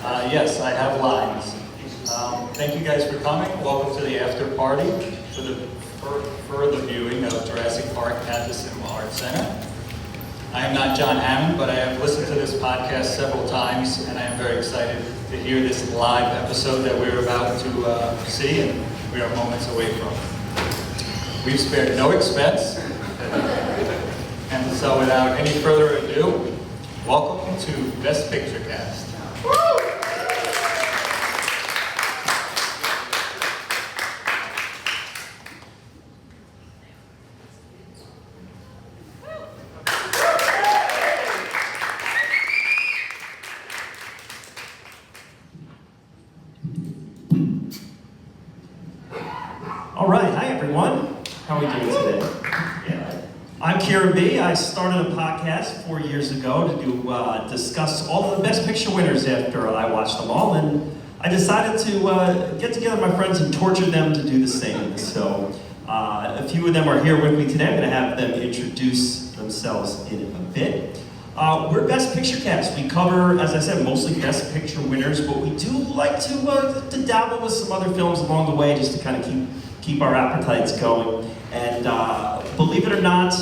Yes, I have lines. Thank you guys for coming. Welcome to the after party for the further viewing of Jurassic Park at the Cinema Arts Center. I am not John Hammond, but I have listened to this podcast several times, and I am very excited to hear this live episode that we're about to see, and we are moments away from. We've spared no expense, and so without any further ado, welcome to Best Picture Cast. All right, hi everyone. How are we doing today? Yeah. I'm Kieran B. I started a podcast 4 years ago to discuss all of the Best Picture winners after I watched them all, and I decided to get together with my friends and torture them to do the same. So a few of them are here with me today. I'm going to have them introduce themselves in a bit. We're Best Picture Cast. We cover, as I said, mostly Best Picture winners, but we do like to dabble with some other films along the way just to kind of keep our appetites going. And believe it or not,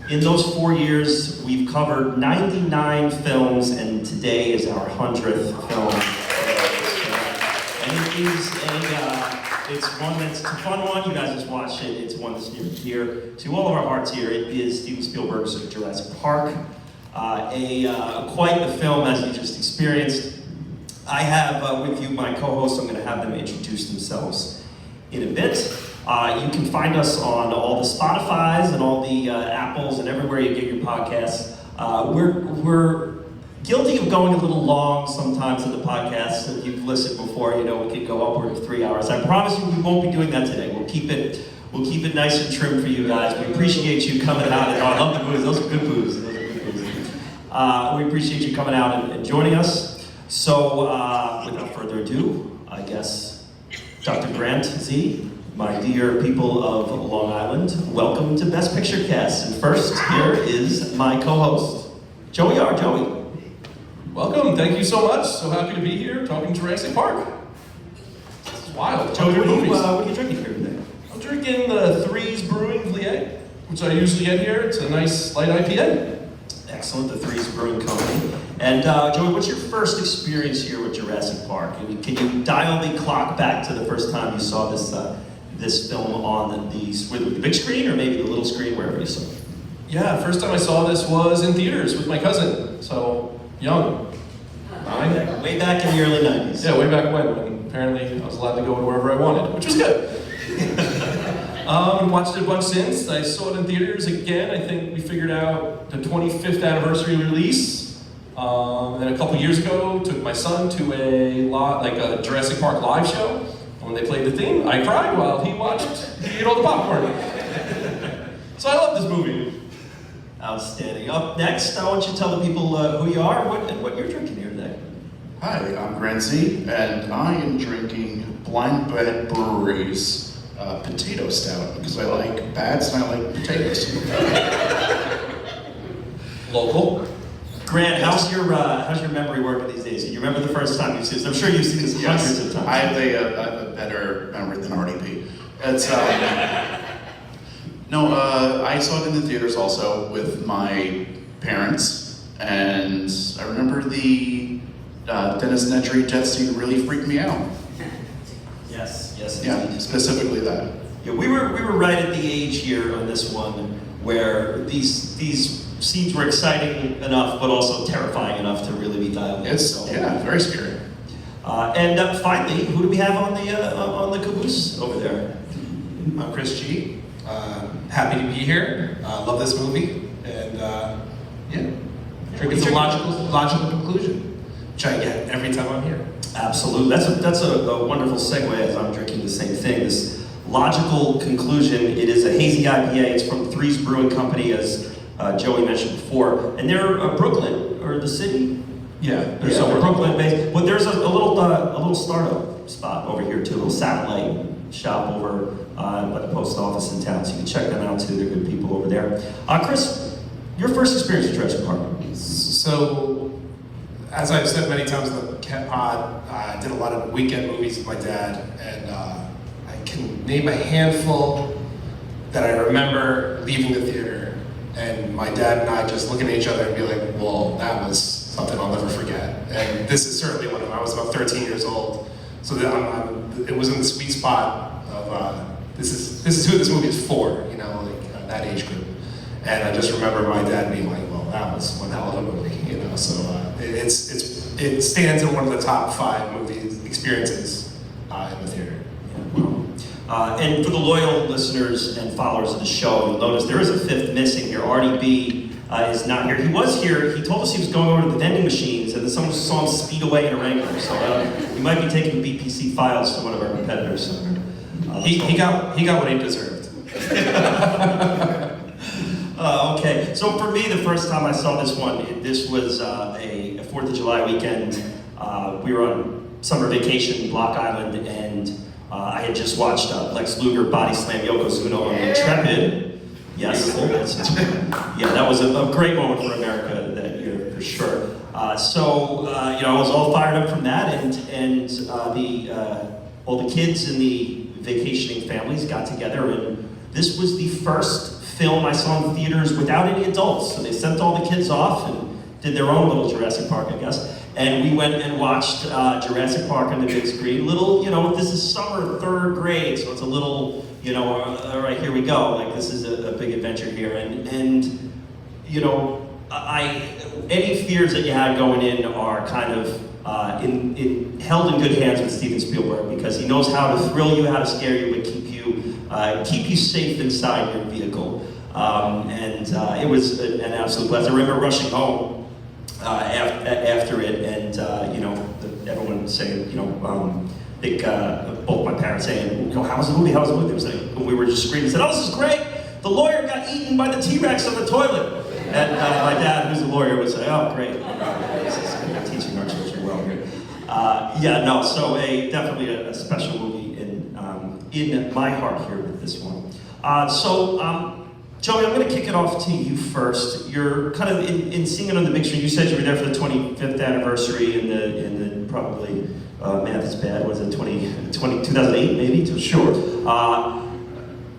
in those 4 years, we've covered 99 films, and today is our 100th film. And it's one that's a fun one. You guys just watched it. It's one that's near and dear to all of our hearts here. It is Steven Spielberg's Jurassic Park. Quite the film, as you just experienced. I have with you my co-hosts. I'm going to have them introduce themselves in a bit. You can find us on all the Spotifys and all the Apples and everywhere you get your podcasts. We're guilty of going a little long sometimes in the podcasts. If you've listened before, you know we could go upward of 3 hours. I promise you we won't be doing that today. We'll keep it nice and trim for you guys. We appreciate you coming out. And I love the booze. Those are good booze. We appreciate you coming out and joining us. So without further ado, I guess Dr. Grant Z, my dear people of Long Island, welcome to Best Picture Cast. And first, here is my co-host, Joey R. Joey. Welcome, thank you so much. So happy to be here talking Jurassic Park. This is wild. Joey, what are you drinking here today? I'm drinking the Threes Brewing Vliet, which I usually get here. It's a nice light IPA. Excellent, the Threes Brewing Company. And Joey, what's your first experience here with Jurassic Park? Can you dial the clock back to the first time you saw this film on the big screen or maybe the little screen, wherever you saw it? Yeah, first time I saw this was in theaters with my cousin, so young. 9? Way back in the early 90s. Yeah, way back when apparently I was allowed to go to wherever I wanted, which was good. Watched it a bunch since. I saw it in theaters again. I think we figured out the 25th anniversary release. And then a couple years ago, took my son to a Jurassic Park live show. When they played the theme, I cried while he ate all the popcorn. So I love this movie. Outstanding. Up next, I want you to tell the people who you are and what you're drinking here today. Hi, I'm Grant Z, and I am drinking Blind Bed Brewery's potato stout because I like bads and I like potatoes. Local. Grant, how's your memory working these days? Do you remember the first time you've seen this? I'm sure you've seen this hundreds of times. I have a better memory than RDP. It's no, I saw it in the theaters also with my parents, and I remember the Dennis Nedry jet scene really freaked me out. Yes, Yeah, indeed. specifically that. Yeah, we were right at the age here on this one where these scenes were exciting enough, but also terrifying enough to really be dialed in. Yeah, very scary. And finally, who do we have on the caboose over there? I'm Chris G. Happy to be here. Love this movie, and yeah, it's a logical conclusion, which I get every time I'm here. Absolutely, that's a wonderful segue as I'm drinking the same thing. This logical conclusion. It is a hazy IPA. It's from Threes Brewing Company, as Joey mentioned before, and they're Brooklyn or the city. Yeah, They're somewhere Brooklyn based. But there's a little startup spot over here too, a little satellite shop over by the post office in town. So you can check them out too. They're good people over there. Chris, your first experience with Jurassic Park? So as I've said many times in the pod, I did a lot of weekend movies with my dad, and I can name a handful that I remember leaving the theater, and my dad and I just looking at each other and be like, well, that was something I'll never forget. And this is certainly one of them. I was about 13 years old, so it was in the sweet spot of this is who this movie is for, you know, like that age group. And I just remember my dad being like, well, that was one hell of a movie, you know. So it stands in one of the top 5 movie experiences in the theater. And for the loyal listeners and followers of the show, you'll notice there is a 5th missing here. Artie B is not here. He was here. He told us he was going over to the vending machines, and then someone saw him speed away in a Wrangler. So he might be taking BPC files to one of our competitors. He got what he deserved. Okay, so for me, the first time I saw this one, this was a 4th of July weekend. We were on summer vacation in Block Island, and I had just watched Lex Luger body slam Yokozuna on Intrepid. Yes, yeah, that was a great moment for America that year, for sure. So, you know, I was all fired up from that, and all the kids in the vacationing families got together, and this was the first film I saw in theaters without any adults. So they sent all the kids off and did their own little Jurassic Park, I guess. And we went and watched Jurassic Park on the big screen. Little, you know, this is summer 3rd grade, so it's a little, you know, all right, here we go. Like, this is a big adventure here. And you know, any fears that you had going in are kind of held in good hands with Steven Spielberg, because he knows how to thrill you, how to scare you, but keep you safe inside your vehicle. It was an absolute blast. I remember rushing home after it, and you know, everyone saying, you know, both my parents saying, you know, how was the movie? How was the movie? It was like, we were just screaming, said, oh, this is great. The lawyer got eaten by the T-Rex on the toilet. And my dad, who's a lawyer, would say, oh, great. This is teaching our children well here. Yeah, no, so definitely a special movie in my heart here with this one. Joey, I'm going to kick it off to you first. You're kind of in seeing it on the big screen. You said you were there for the 25th anniversary in the probably math is bad. Was it 2008 maybe? Sure.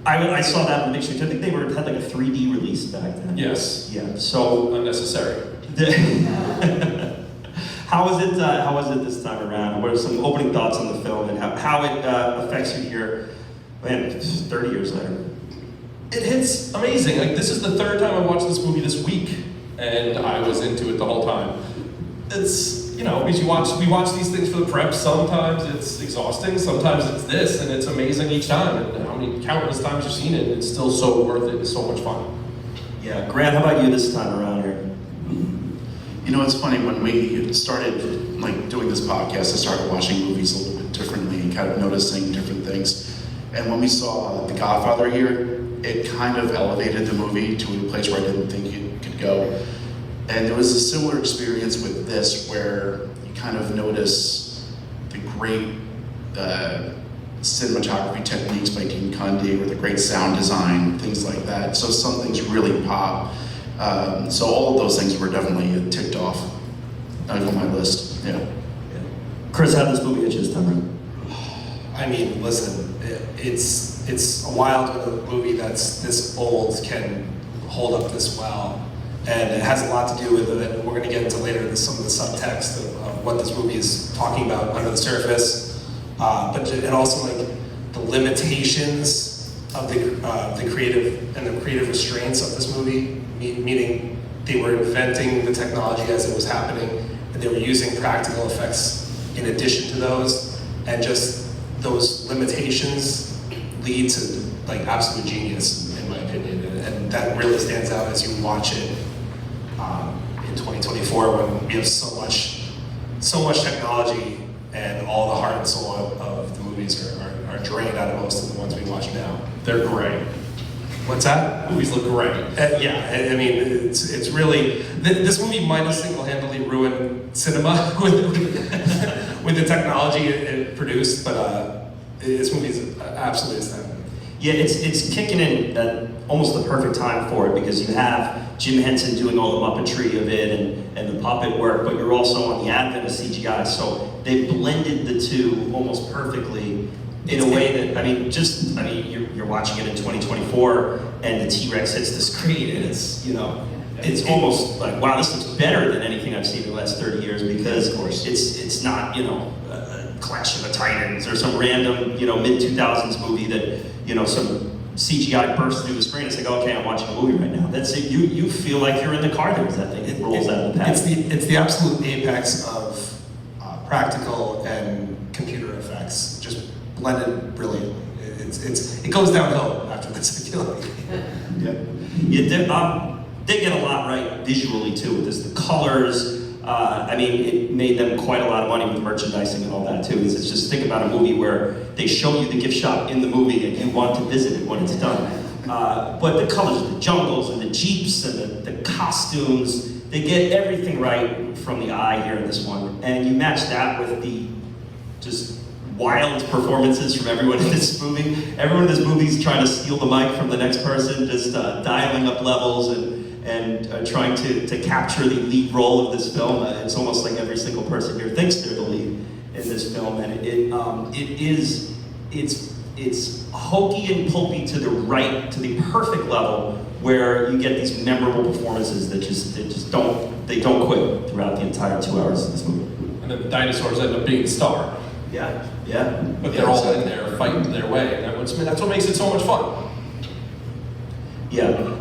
I saw that on the big screen. I think they had like a 3D release back then. Yes. Yeah. So unnecessary. How was it this time around? What are some opening thoughts on the film and how it affects you here? Man, 30 years later. It hits amazing. Like, this is the 3rd time I watched this movie this week, and I was into it the whole time. It's, you know, because we watch these things for the prep. Sometimes it's exhausting, sometimes it's this, and it's amazing each time. And how many countless times you've seen it, it's still so worth it. It's so much fun. Yeah, Grant, how about you this time around here? You know, it's funny, when we started like doing this podcast, I started watching movies a little bit differently and kind of noticing different things. And when we saw The Godfather here, it kind of elevated the movie to a place where I didn't think it could go. And there was a similar experience with this, where you kind of notice the great cinematography techniques by Dean Cundy, or the great sound design, things like that. So some things really pop. So all of those things were definitely ticked off on my list. Yeah. Chris, how did this movie hit you this time around? I mean, listen, it's a wild when a movie that's this old can hold up this well, and it has a lot to do with it. And we're going to get into later some of the subtext of what this movie is talking about under the surface, and also like the limitations of the creative restraints of this movie. Meaning, they were inventing the technology as it was happening, and they were using practical effects in addition to those, and just those limitations lead to like absolute genius, in my opinion, and that really stands out as you watch it in 2024, when we have so much technology, and all the heart and soul of the movies are drained out of most of the ones we watch now. They're great. What's that? Movies look great. Yeah, I mean, it's really, this movie might have single-handedly ruined cinema with the technology it produced, but this movie is absolutely astounding. Yeah, it's kicking in at almost the perfect time for it, because you have Jim Henson doing all the Muppetry of it and the puppet work, but you're also on the advent of CGI, so they blended the two almost perfectly in a way that, you're watching it in 2024 and the T-Rex hits the screen and it's, it's almost like, wow, this looks better than anything I've seen in the last 30 years, because it's not, Clash of the Titans or some random, mid-2000s movie that, some CGI bursts through the screen. It's like, okay, I'm watching a movie right now. That's it. You feel like you're in the car there as that thing rolls out of the pad. It's the absolute apex of practical and computer effects, just blended brilliantly. It goes downhill after this, I feel like. Yeah. They get a lot right visually too with this. The colors, it made them quite a lot of money with merchandising and all that too. It's just, think about a movie where they show you the gift shop in the movie and you want to visit it when it's done. But the colors of the jungles and the jeeps and the costumes, they get everything right from the eye here in this one. And you match that with the just wild performances from everyone in this movie. Everyone in this movie is trying to steal the mic from the next person, just dialing up levels and trying to capture the lead role of this film. It's almost like every single person here thinks they're the lead in this film, and it's hokey and pulpy to the perfect level, where you get these memorable performances that just don't quit throughout the entire 2 hours of this movie. And then the dinosaurs end up being the star. Yeah. But they're all in there fighting their way, and that's what makes it so much fun. Yeah.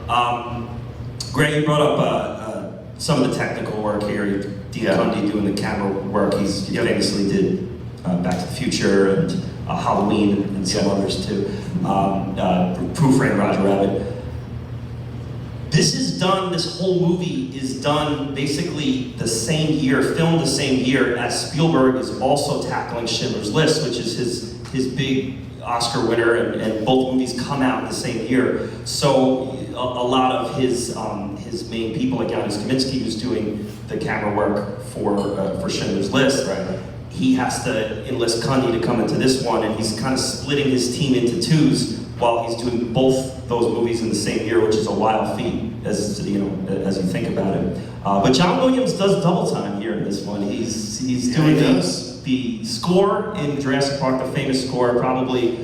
Greg, you brought up some of the technical work here. Dean Cundy doing the camera work. He famously did Back to the Future and Halloween and some others too. Proof Frame Roger Rabbit. This whole movie is done basically the same year, filmed the same year as Spielberg is also tackling Schindler's List, which is his big Oscar winner, and both movies come out the same year. So a lot of his main people, like Janusz Kaminski, who's doing the camera work for Schindler's List, right? He has to enlist Cundy to come into this one, and he's kind of splitting his team into twos while he's doing both those movies in the same year, which is a wild feat as you think about it. But John Williams does double time here in this one. He's doing the score in Jurassic Park, the famous score, probably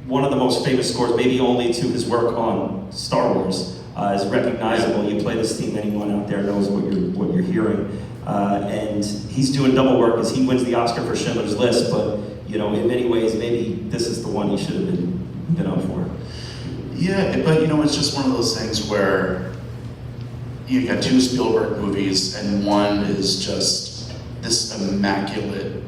one of the most famous scores, maybe only to his work on Star Wars, is recognizable. You play this theme, anyone out there knows what you're hearing. And he's doing double work as he wins the Oscar for Schindler's List, but in many ways, maybe this is the one he should have been up for. Yeah, but it's just one of those things where you got two Spielberg movies, and one is just this immaculate,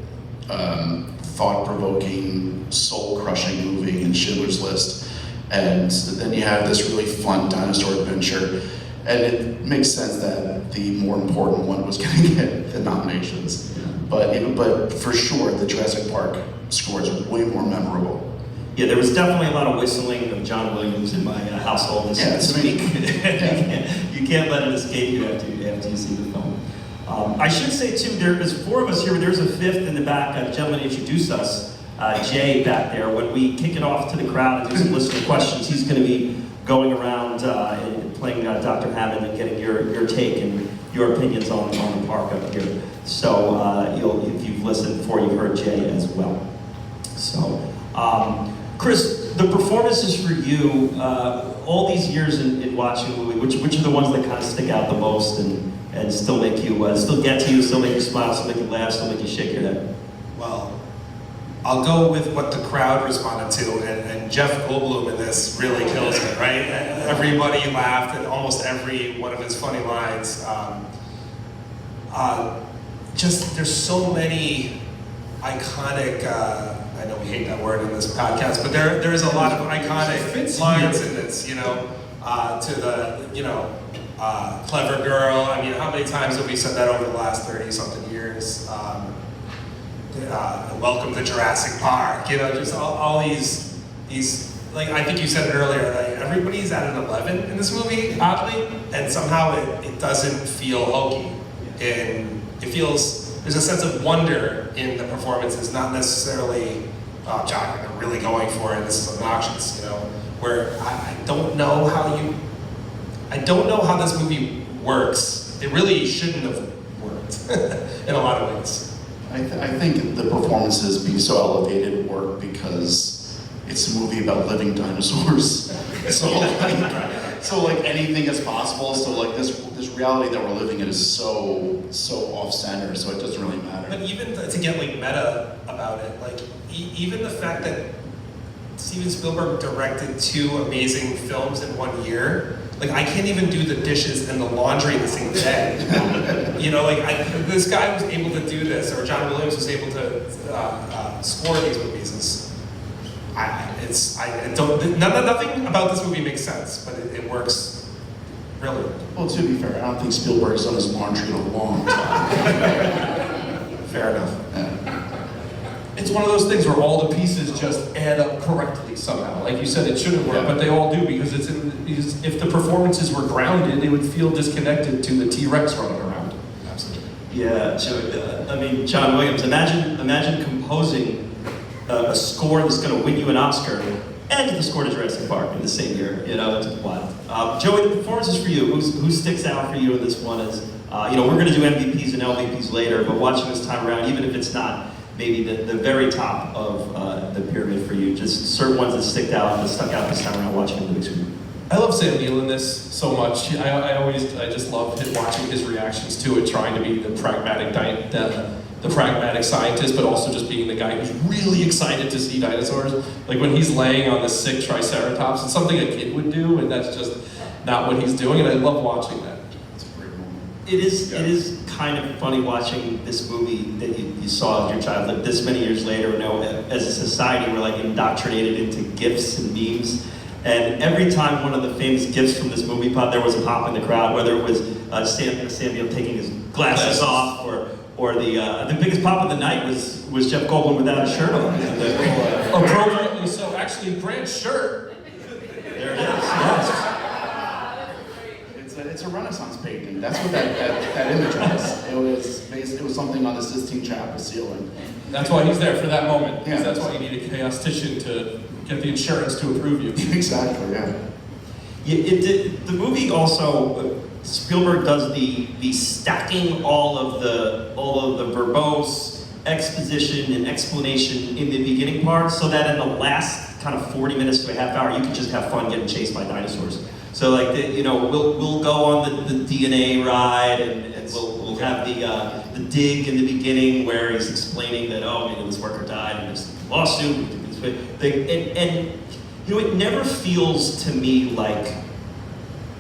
thought-provoking, soul-crushing movie in Schindler's List, and then you have this really fun dinosaur adventure, and it makes sense that the more important one was going to get the nominations. But for sure, the Jurassic Park score is way more memorable. Yeah, there was definitely a lot of whistling of John Williams in my household this week. You can't let it escape you after you see the film. I should say too, there's four of us here, there's a fifth in the back. A gentleman introduced us, Jay, back there. When we kick it off to the crowd and do some listener questions, he's going to be going around and playing Dr. Hammond and getting your take and your opinions on the park up here. So if you've listened before, you've heard Jay as well. So. Chris, the performances for you, all these years in watching the movie, which are the ones that kind of stick out the most and still make you, still get to you, still make you smile, still make you laugh, still make you shake your head? Well, I'll go with what the crowd responded to, and Jeff Goldblum in this really kills it, right? Everybody laughed at almost every one of his funny lines. There's so many iconic, I know we hate that word in this podcast, but there is a lot of iconic lines in this, to the, clever girl. I mean, how many times have we said that over the last 30-something years? Welcome to Jurassic Park, just all these, like I think you said it earlier, like everybody's at an 11 in this movie, oddly, and somehow it doesn't feel hokey. And it feels, there's a sense of wonder in the performances, not necessarily oh, John, they're really going for it. This is obnoxious, you know. Where I don't know how this movie works. It really shouldn't have worked in a lot of ways. I think the performances being so elevated work because it's a movie about living dinosaurs. So like anything is possible. So like this reality that we're living in is so off center. So it doesn't really matter. But even to get like meta about it, like even the fact that Steven Spielberg directed 2 amazing films in 1 year. Like, I can't even do the dishes and the laundry the same day. You know, like, this guy was able to do this, or John Williams was able to score these movies. Nothing about this movie makes sense, but it works brilliant. Well, to be fair, I don't think Spielberg's done his laundry in a long time. Fair enough. Yeah. It's one of those things where all the pieces just add up correctly somehow. Like you said, it shouldn't work, but they all do because because if the performances were grounded, it would feel disconnected to the T-Rex running around. Absolutely. Yeah, so, I mean, John Williams, imagine composing a score that's going to win you an Oscar and the score to Jurassic Park in the same year. You know, that's wild. Joey, the performances for you, who sticks out for you in this one is, you know, we're going to do MVPs and LVPs later, but watching this time around, even if it's not maybe the very top of the pyramid for you, just certain ones that stuck out this time around watching the movie. I love Sam Neill in this so much. I just love watching his reactions to it, trying to be the pragmatic scientist, but also just being the guy who's really excited to see dinosaurs. Like when he's laying on the sick Triceratops, it's something a kid would do, and that's just not what he's doing, and I love watching that. It is kind of funny watching this movie that you saw as your childhood this many years later. You know, as a society, we're like indoctrinated into GIFs and memes. And every time one of the famous GIFs from this movie popped, there was a pop in the crowd, whether it was Sam Neill taking his glasses off, or the biggest pop of the night was Jeff Goldblum without a shirt on. Appropriately so, actually, Grant's shirt. There it is. Yes. It's a Renaissance painting. That's what that image was. It was something on the Sistine Chapel ceiling. That's why he's there for that moment. Yeah. That's why you need a chaostician to get the insurance to approve you. Exactly. Yeah. The movie also Spielberg does the stacking all of the verbose exposition and explanation in the beginning part, so that in the last kind of 40 minutes to a half hour, you can just have fun getting chased by dinosaurs. So like we'll go on the DNA ride, and we'll have the dig in the beginning where he's explaining that this worker died and there's a lawsuit. And you know, it never feels to me like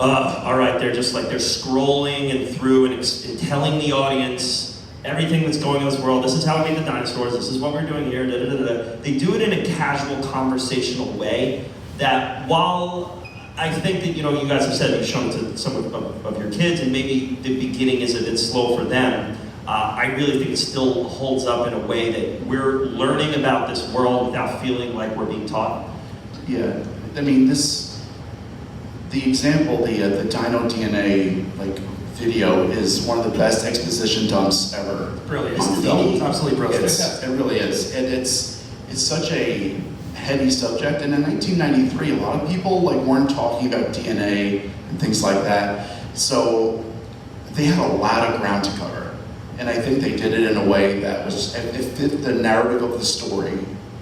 all right, they're scrolling and through and telling the audience everything that's going on in this world. This is how we made the dinosaurs. This is what we're doing here. They do it in a casual, conversational way that, while I think that, you guys have said you've shown it to some of your kids, and maybe the beginning is a bit slow for them, I really think it still holds up in a way that we're learning about this world without feeling like we're being taught. Yeah, I mean, the example, the Dino DNA video is one of the best exposition dumps ever. Brilliant. On film. It's absolutely brilliant. It really is. And it's such a heady subject. And in 1993, a lot of people weren't talking about DNA and things like that. So they had a lot of ground to cover. And I think they did it in a way that it fit the narrative of the story,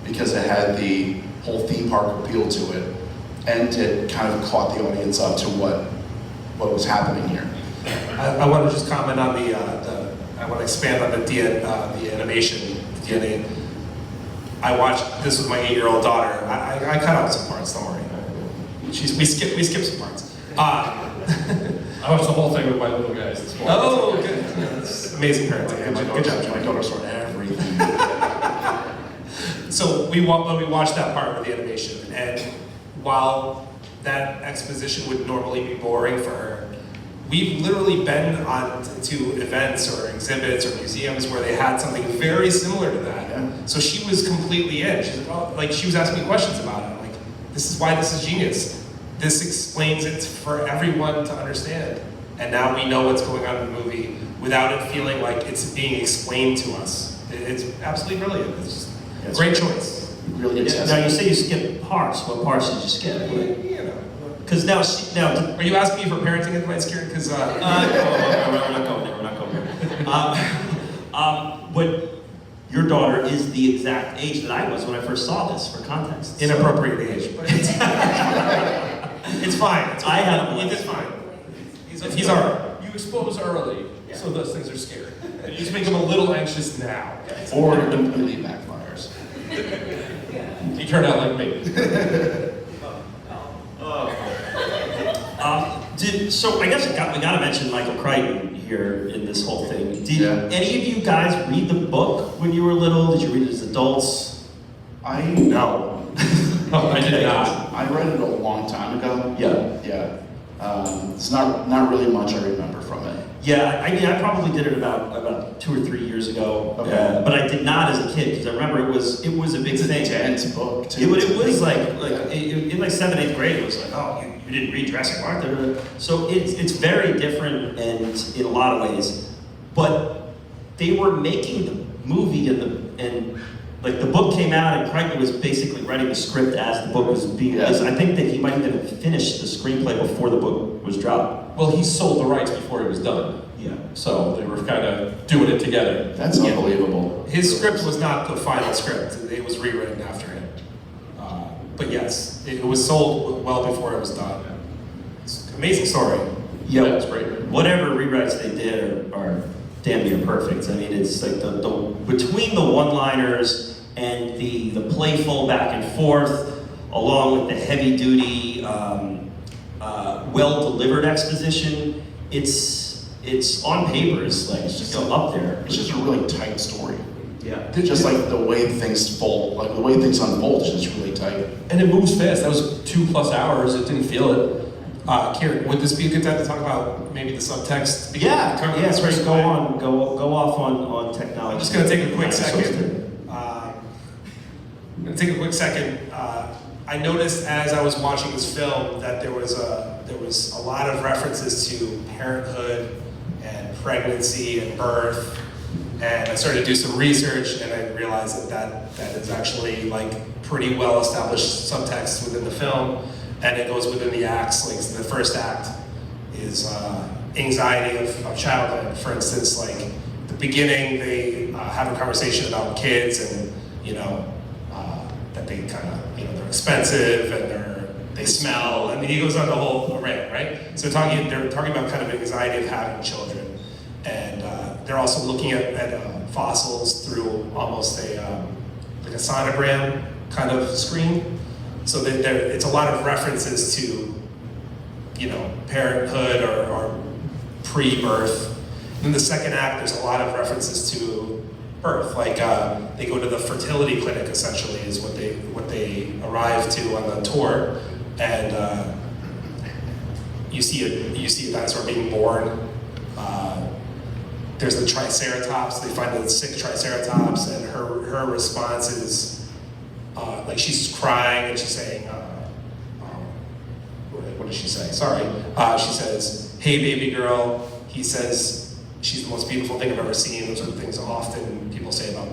because it had the whole theme park appeal to it, and it kind of caught the audience up to what was happening here. I want to just comment on I want to expand on the animation, DNA. I watched this with my 8-year-old daughter. I cut out some parts, don't worry. We skipped some parts. I watched the whole thing with my little guys this morning. Oh, good. That's amazing parenting. Good job. My daughter saw everything. So we watched that part with the animation, and while that exposition would normally be boring for her, we've literally been on to events or exhibits or museums where they had something very similar to that. Yeah. So she was completely in. She's she was asking me questions about it. I'm like, this is why this is genius. This explains it for everyone to understand. And now we know what's going on in the movie without it feeling like it's being explained to us. It's absolutely brilliant. It's just great choice. really Yeah, intense. now you say you skipped parts. What parts did you skip? You know. Because now, Are you asking me for parenting advice, Kieran? Because no, we're not going there. We're not going there. But your daughter is the exact age that I was when I first saw this. For context, so- inappropriate age, but it's, it's fine. It's I had a He did blast. fine. He's all right. You expose early, so those things are scary. And you just make them a little anxious now. Or it completely backfires. You turn out like me. So I guess we got to mention Michael Crichton here in this whole thing. Did Yeah. any of you guys read the book when you were little? Did you read it as adults? No. I did not. I read it a long time ago. Yeah. Yeah. It's not really much I remember from it. Yeah, I mean, I probably did it about 2 or 3 years ago, Okay. but I did not as a kid because I remember it was a big It's a thing. dense book too. It was like in like 7th, 8th grade, it was like, oh, you didn't read Jurassic Park. So it's very different and in a lot of ways, but they were making the movie and like the book came out and Crichton was basically writing the script as the book was being released. I think that he might even have finished the screenplay before the book was dropped. Well, he sold the rights before it was done. Yeah. So they were kind of doing it together. That's unbelievable. His script was not the final script. It was rewritten after him. But yes, it was sold well before it was done. It's an amazing story. Yeah, That's great. whatever rewrites they did are damn near perfect. I mean, it's like the between the one-liners and the playful back and forth, along with the heavy-duty, well-delivered exposition. It's on paper. It's like it's just up there. It's just a really tight story. Yeah. Just like the way things fold, like the way things unfold is just really tight. And it moves fast. That was 2+ hours. It didn't feel it. Kieran, would this be a good time to talk about maybe the subtext? Yeah. Cover Yeah. this Right. first Go line? on. Go off on technology. I'm just going to take a quick Dinosaurs second. too. I'm going to take a quick second. I noticed as I was watching this film that there was a lot of references to parenthood and pregnancy and birth, and I started to do some research, and I realized that is actually like pretty well established subtext within the film, and it goes within the acts. Like the first act is anxiety of childhood. For instance, like at the beginning, they have a conversation about kids, and that they kind of they're expensive and they smell, and he goes on the whole array, right? So they're talking about kind of anxiety of having children, and they're also looking at fossils through almost like a sonogram kind of screen. So it's a lot of references to parenthood or pre-birth. In the second act, there's a lot of references to birth, like they go to the fertility clinic. Essentially, is what they arrive to on the tour, and you see a dinosaur being born. There's the Triceratops. They find the sick Triceratops, and her response is like she's crying and she's saying, what does she say? Sorry, she says, "Hey, baby girl." He says, "She's the most beautiful thing I've ever seen." Those are the things often people say about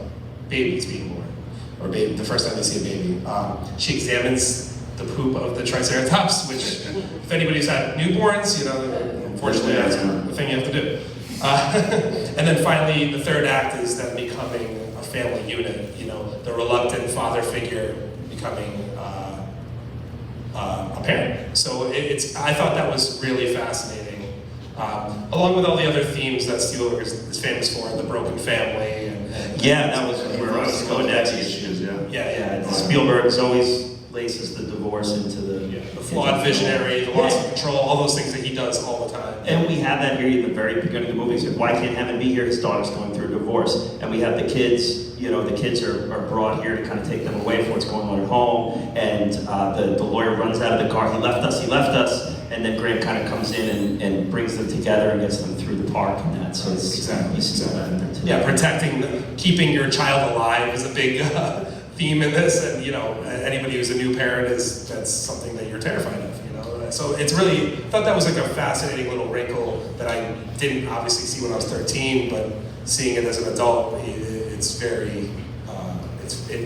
babies being born, or the first time they see a baby. She examines the poop of the Triceratops, which, if anybody's had newborns, unfortunately that's the thing you have to do. And then finally, the third act is them becoming a family unit. The reluctant father figure becoming a parent. So I thought that was really fascinating. Along with all the other themes that Spielberg is famous for, the broken family, and Yeah, that was where I was going next. issues, yeah. Yeah, Spielberg always laces the divorce into the flawed visionary, the loss of control, all those things that he does all the time. And we have that here in the very beginning of the movie. He said, why can't Hammond be here? His daughter's going through a divorce. And we have the kids, the kids are brought here to kind of take them away from what's going on at home. And the lawyer runs out of the car. He left us. And then Graham kind of comes in and brings them together and gets them through the park and that. So it's you see all that in there too. Yeah, keeping your child alive is a big theme in this, and anybody who's a new parent that's something that you're terrified of. So it's really, I thought that was like a fascinating little wrinkle that I didn't obviously see when I was 13, but seeing it as an adult, it's very,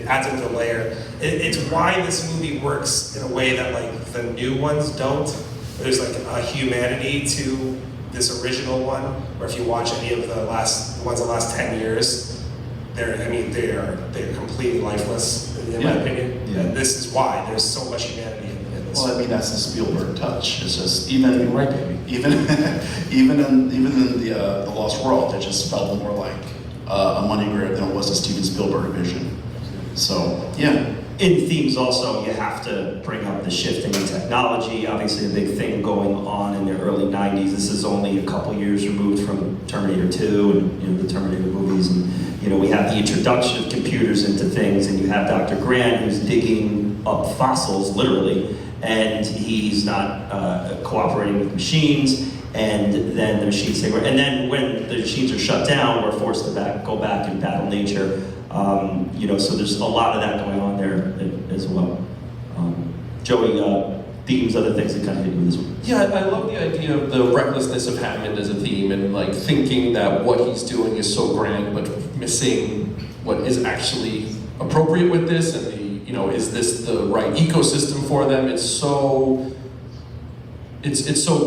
it adds another layer. It's why this movie works in a way that like the new ones don't. There's like a humanity to this original one, where if you watch any of the ones the last 10 years, they're completely lifeless in my opinion. Yeah. And this is why there's so much humanity in this. Well, I mean, that's the Spielberg touch. It's just even Right, baby. even in the Lost World, it just felt more like a money grab than it was a Steven Spielberg vision. So yeah. In themes also, you have to bring up the shifting in technology. Obviously a big thing going on in the early 90s. This is only a couple years removed from Terminator 2 and the Terminator movies. And we have the introduction of computers into things, and you have Dr. Grant who's digging up fossils, literally, and he's not cooperating with machines. And then the machines say, and then when the machines are shut down, we're forced to go back and battle nature. So there's a lot of that going on there as well. Joey, themes, other things that kind of hit you this one. Yeah, I love the idea of the recklessness of Hammond as a theme, and like thinking that what he's doing is so grand, but missing what is actually appropriate with this, and is this the right ecosystem for them? It's so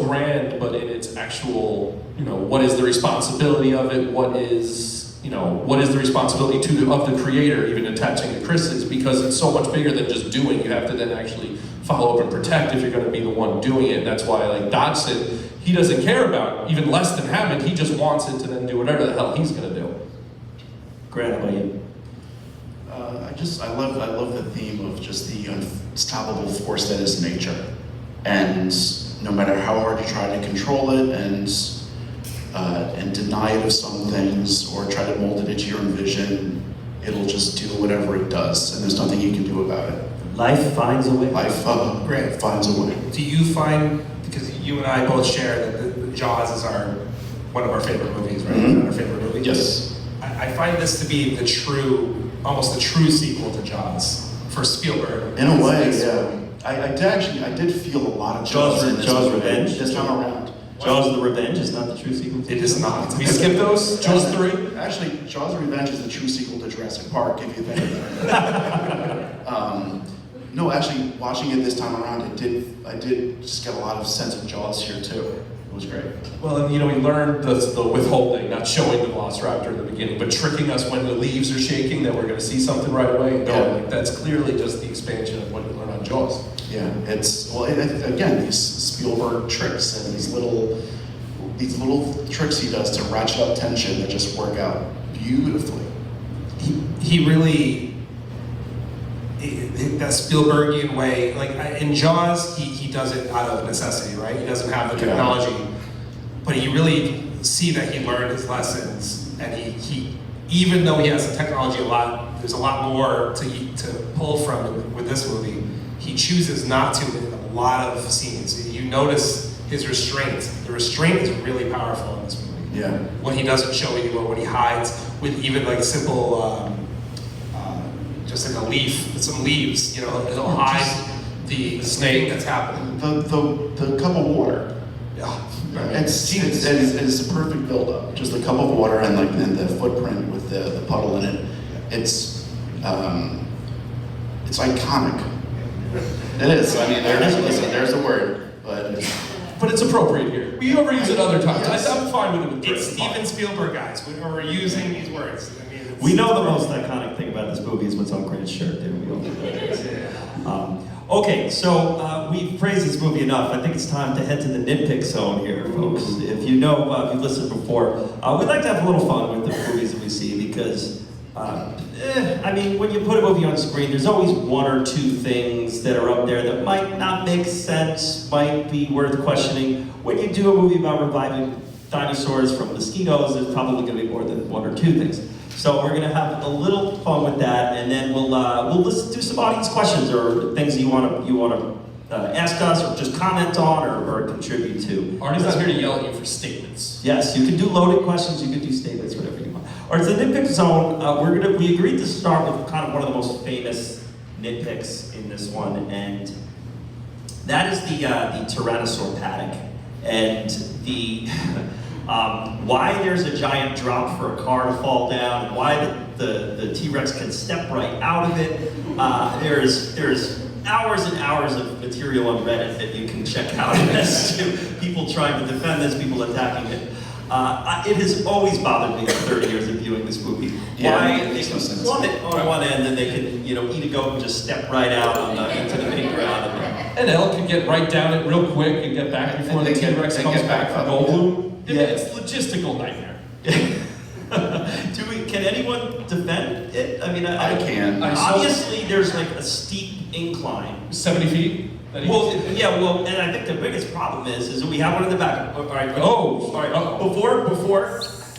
grand, but in its actual, what is the responsibility of it? What is the responsibility of the creator, even attaching to Chris's, because it's so much bigger than just doing. You have to then actually follow up and protect if you're going to be the one doing it. That's why, like Dodson, he doesn't care about even less than Hammond. He just wants it to then do whatever the hell he's going to do. Grant, how about you? I love the theme of just the unstoppable force that is nature, and no matter how hard you try to control it and deny it of some things or try to mold it into your own vision, it'll just do whatever it does, and there's nothing you can do about it. Life finds a way. Life finds a way. Do you find, because you and I both share that the Jaws is one of our favorite movies, right? Mm-hmm. Our favorite movie? Yes. I find this to be almost the true sequel to Jaws for Spielberg. In a way, yeah. I did feel a lot of Jaws in this movie Revenge this time around. Jaws the Revenge is not the true sequel. It is not. We skip those? Jaws 3? Actually, Jaws Revenge is the true sequel to Jurassic Park, if you think about it. No, actually, watching it this time around, I did just get a lot of sense of Jaws here too. It was great. Well, and we learned the withholding, not showing the Velociraptor in the beginning, but tricking us when the leaves are shaking that we're going to see something right away and go. Yeah. Like, that's clearly just the expansion of what we learned on Jaws. Yeah, again, these Spielberg tricks and these little tricks he does to ratchet up tension that just work out beautifully. He really, that Spielbergian way, like in Jaws, he does it out of necessity, right? He doesn't have the technology, but you really see that he learned his lessons, and he even though he has the technology there's a lot more to pull from with this movie. He chooses not to in a lot of scenes. You notice his restraint. The restraint is really powerful in this movie. Yeah. What he doesn't show you, or what he hides with even like simple, just like a leaf, with some leaves, it'll hide the snake that's happening. The cup of water. Yeah. It's a perfect build-up. Just the cup of water and the footprint with the puddle in it. It's iconic. It is. I mean, there's a word, But it's appropriate here. We overuse it other times. I'm fine with it. It's Steven Spielberg, guys. We're using these words. I mean, We know the most iconic thing about this movie is what's on Grant's shirt. We all know that. Okay, so we've praised this movie enough. I think it's time to head to the nitpick zone here, folks. If you know, if you've listened before, we like to have a little fun with the movies that we see because, when you put a movie on screen, there's always one or two things that are up there that might not make sense, might be worth questioning. When you do a movie about reviving dinosaurs from mosquitoes, there's probably going to be more than one or two things. So we're going to have a little fun with that, and then we'll do some audience questions or things you want to ask us, or just comment on, or contribute to. Artie's not here to yell at you for statements. Yes, you can do loaded questions, you can do statements, whatever you want. All right, so the nitpick zone, we agreed to start with kind of one of the most famous nitpicks in this one, and that is the Tyrannosaur paddock, and the why there's a giant drop for a car to fall down, and why the T-Rex can step right out of it. There's hours and hours of material on Reddit that you can check out as to people trying to defend this, people attacking it. It has always bothered me in 30 years of viewing this movie. Why they can plummet on one end and they can, eat a goat and just step right out into the main ground. An elk can get right down it real quick and get back before the T-Rex comes back from Goldblum. Yeah. It's a logistical nightmare. Can anyone defend it? I mean, I can. Obviously, there's like a steep incline. 70 feet? And I think the biggest problem is that we have one in the back. All right. Sorry. Before,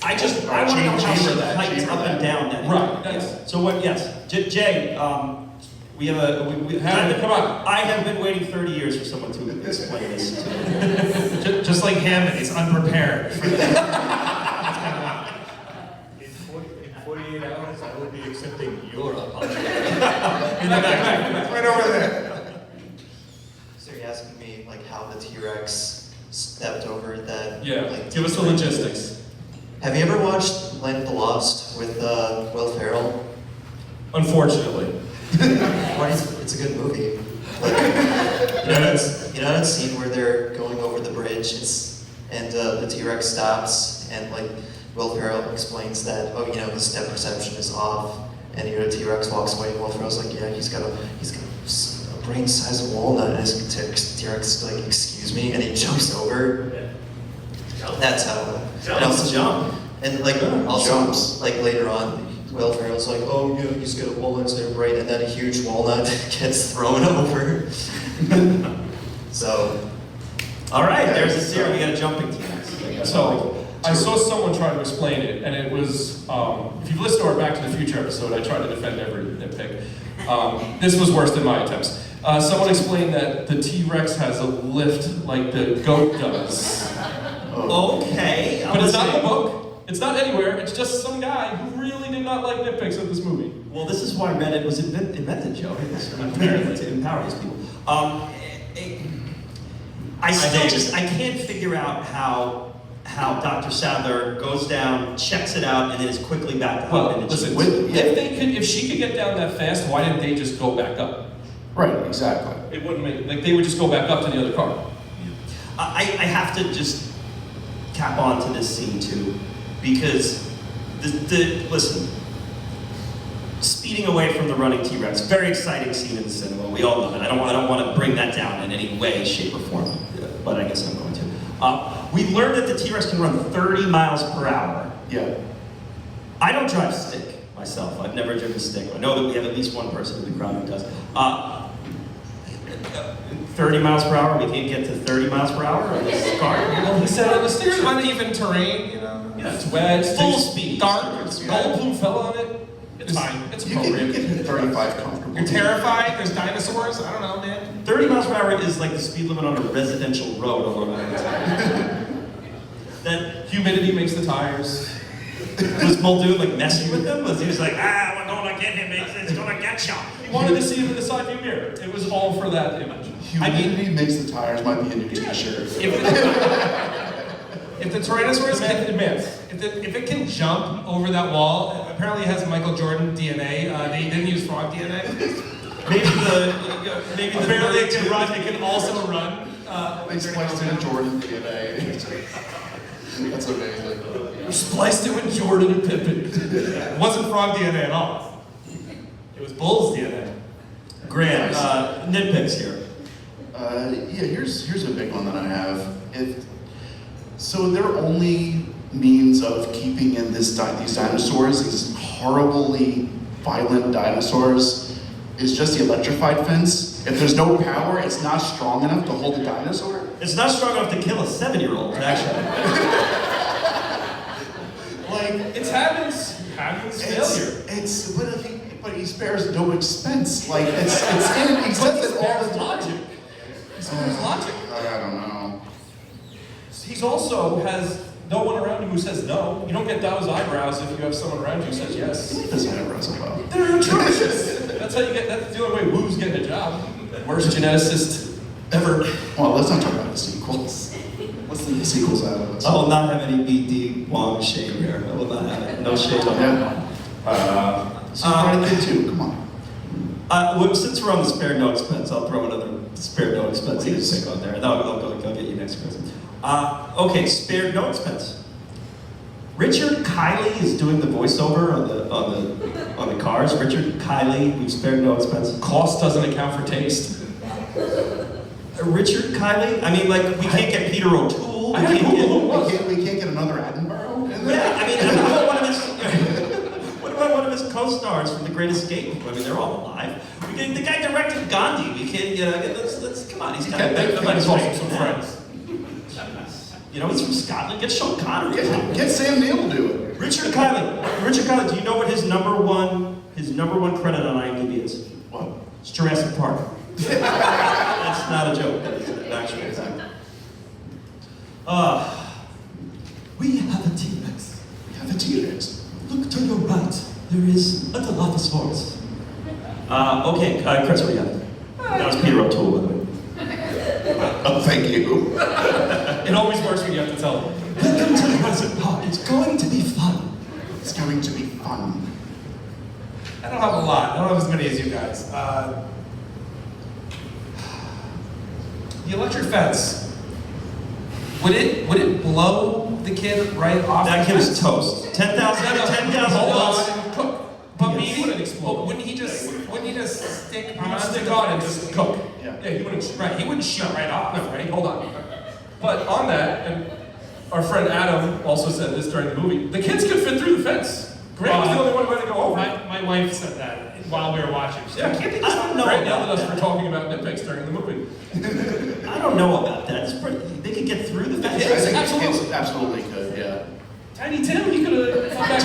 I want to know how she hikes up and down that. Right. Yes. So what? Yes, Jay. We have Come on. I have been waiting 30 years for someone to explain this to me. Just like him, he's unprepared for this. In 48 hours, I will be accepting your apology. In the back, right over there. So you're asking me like how the T-Rex stepped over that? Yeah, Like, give us the logistics. Have you ever watched Land of the Lost with Will Ferrell? Unfortunately. It's a good movie. Like, you know that scene where they're going over the bridge, and the T-Rex stops, and like Will Ferrell explains that his step perception is off, and the T-Rex walks away, and Will Ferrell's like, yeah, he's got a brain size of walnut, and his T-Rex like, excuse me, and he jumps over. That's how. And also jump. And like also like later on, Will Ferrell's like, oh yeah, he's got a walnut in their brain, and then a huge walnut gets thrown over. So, All right, there's a theory. We got a jumping T-Rex. So, I saw someone try to explain it, and it was, if you've listened to our Back to the Future episode, I tried to defend every nitpick. This was worse than my attempts. Someone explained that the T-Rex has a lift like the goat does. Okay. But it's not in the book. It's not anywhere. It's just some guy who really did not like nitpicks of this movie. Well, this is why Reddit was invented, Joe. Apparently, to empower these people. I can't figure out how Dr. Sadler goes down, checks it out, and then is quickly back up. Well, listen, if she could get down that fast, why didn't they just go back up? Right, exactly. It wouldn't make, they would just go back up to the other car. I have to just tap on to this scene too, because listen, speeding away from the running T-Rex, very exciting scene in the cinema. We all love it. I don't want to bring that down in any way, shape, or form, but I guess I'm going to. We learned that the T-Rex can run 30 miles per hour. Yeah. I don't drive stick myself. I've never driven stick. I know that we have at least one person in the crowd who does. 30 miles per hour, we can't get to 30 miles per hour on this car. Well, he said on the There's sticker. uneven terrain, Yeah, it's wet, it's Full speed. dark, Goldblum fell on it. It's fine, it's You appropriate. can hit 35 comfortably. You're terrified, there's dinosaurs, I don't know, man. 30 miles per hour is like the speed limit on a residential road on Long Island. That Humidity makes the tires. was Muldoon like messing with them? Was he was like, we're gonna get him, it's gonna get you. He wanted to see him in the side view mirror. It was all for that image. Humidity makes the tires might be a new t-shirt. If the Tyrannosaurus Method advance. if it can jump over that wall, apparently it has Michael Jordan DNA. They didn't use frog DNA. Maybe Apparently it can run. It can also run. They spliced in Jordan DNA. That's amazing. Spliced it with Jordan and Pippen. It wasn't frog DNA at all. It was bull's DNA. Grant, nitpicks here. Here's a big one that I have. So their only means of keeping in these dinosaurs, these horribly violent dinosaurs, is just the electrified fence. If there's no power, it's not strong enough to hold a dinosaur. It's not strong enough to kill a 7-year-old, actually. Like It's Hammond's failure. But he spares no expense. Like he says it all the time. Logic. There's logic. I don't know. He's also has no one around him who says no. You don't get those eyebrows if you have someone around you who says yes. He doesn't have Roosevelt. They're atrocious. That's the only way Woo's getting a job. Worst geneticist ever. Well, let's not talk about the sequels. Let's leave the sequels out of this. I will not have any BD Wong shade here. I will not have it. No shade on that. Friday too. Come on. Since we're on the spare no expense, I'll throw another spare no expense pick on there. No, I'll get you next, Chris. Okay, spare no expense. Richard Kiley is doing the voiceover on the cars. Richard Kiley, we've spared no expense. Cost doesn't account for taste. Richard Kiley? I mean, like, we can't get Peter O'Toole. I had to Google who it was. We can't get another Attenborough in there? Yeah, I mean, what about one of his co-stars from The Great Escape? I mean, they're all alive. The guy directed Gandhi. We can't, let's come on. He's got to That might as well be some friends. You know, he's from Scotland. Get Sean Connery. Get Sam Neill to do it. Richard Kiley. Richard Kiley. Do you know what his number one credit on IMDb is? What? It's Jurassic Park. That's not a joke. That's an actual fact. We have a T-Rex. We have a T-Rex. Look to your right. There is a Dilophosaurus. Okay, Chris, what do you got? That was Peter O'Toole, by the way. Oh, thank you. It always works when you have to tell them. Welcome to Jurassic Park. It's going to be fun. It's going to be fun. I don't have a lot. I don't have as many as you guys. The electric fence. Would it blow the kid right off? That the kid fence? is toast. 10,000 Hold bucks. on and cook. But Yes. maybe, Wouldn't explode. but wouldn't he just stick He on would the stick gun on and just cook? Yeah. Yeah, he wouldn't. Right, he wouldn't shoot right off, No, right? hold on. But on that, and our friend Adam also said this during the movie, the kids could fit through the fence. Grant was the only one who had to go over. My wife said that while we were watching. She Yeah, said, I don't know Grant about yelled at us that. for talking about nitpicks during the movie. I don't know about that. They could get through the fence. I think Absolutely. kids absolutely could, yeah. Tiny Tim, he could have come back.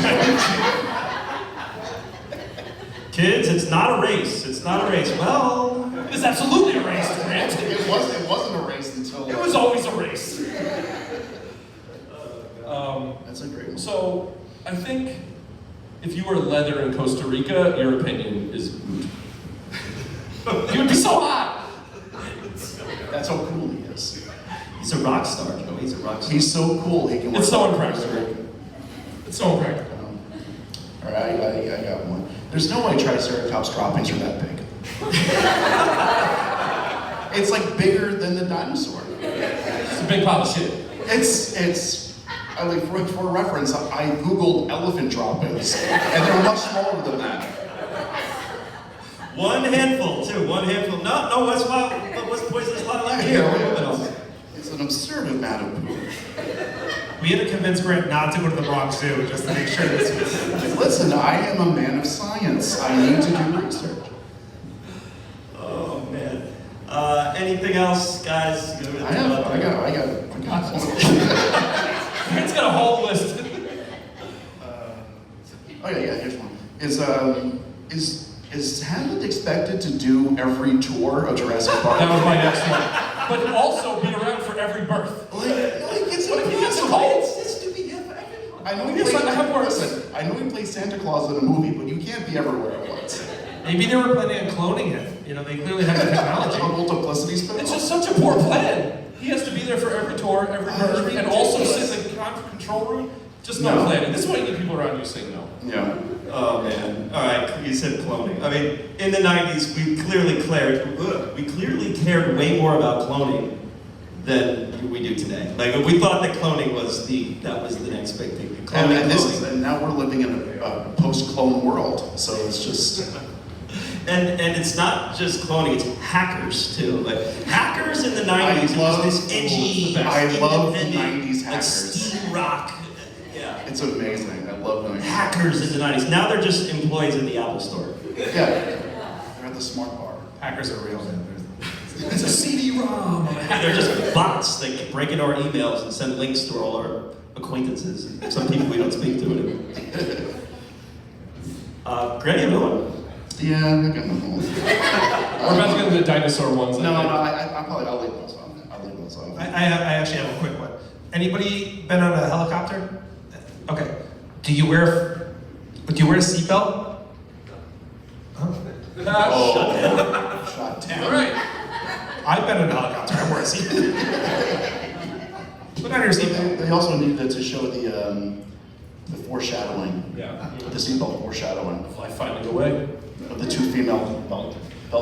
Kids, it's not a race. It's not a race. Well, it was absolutely a race, Grant. It wasn't a race until... It was always a race. That's a great one. So, I think if you were leather in Costa Rica, your opinion is moot. You would be so hot. That's how cool he is. he's a rock star, Joe. He's a rock star. He's so cool, he can work... It's so impractical. It's so impractical. All right, I got one. There's no way Triceratops droppings are that big. It's like bigger than the dinosaur. It's a big pile of shit. I like for reference, I googled elephant droppings, and they're much smaller than that. One handful, too. One handful. No, what's poisonous lot left here? We're moving on. It's an absurd amount of poop. We had to convince Grant not to go to the Bronx Zoo just to make sure this was. Listen, I am a man of science. I need to do research. Oh man. Anything else, guys? I got one. Grant's got a whole list. Oh yeah, here's one. Is Hammond expected to do every tour of Jurassic Park? That was my next one. But also be around for every birth. Like it's What if he gets a impossible. cold? It's to be here for everyone. I know he Yes, plays. I have words. Listen, I know he plays Santa Claus in a movie, but you can't be everywhere at once. Maybe they were planning on cloning him. You know, they clearly have the technology. A multiplicity spin. It's just such a poor plan. He has to be there for every tour, every birth, and also sit in the control room. Just no planning. This is why you need people around you saying no. Yeah. Oh man. All right, you said cloning. I mean, in the 90s, we clearly cared way more about cloning than we do today. Like we thought that cloning was the next big thing. And now we're living in a post-clone world, so it's just. And it's not just cloning, it's hackers too. Like hackers in the 90s, it was this edgy, I love the independent, 90s like hackers. steam rock. Yeah. It's amazing. I love knowing Hackers in the 90s. Now they're just employees in the Apple store. Yeah. They're at the smart bar. Hackers are real, man. It's a CD-ROM. They're just bots that can break into our emails and send links to all our acquaintances. Some people we don't speak to anymore. Grant, you have another one? Yeah, I got another one. We're about to get into the dinosaur ones. No, I'll leave those on. I'll leave those on. I actually have a quick one. Anybody been on a helicopter? Okay. Do you wear a seatbelt? Shot down. All right. I've been in a helicopter. I wear a seatbelt. Put on your seatbelt. They also needed to show the foreshadowing, Yeah. the seatbelt foreshadowing Fly finding a way. of the two female belt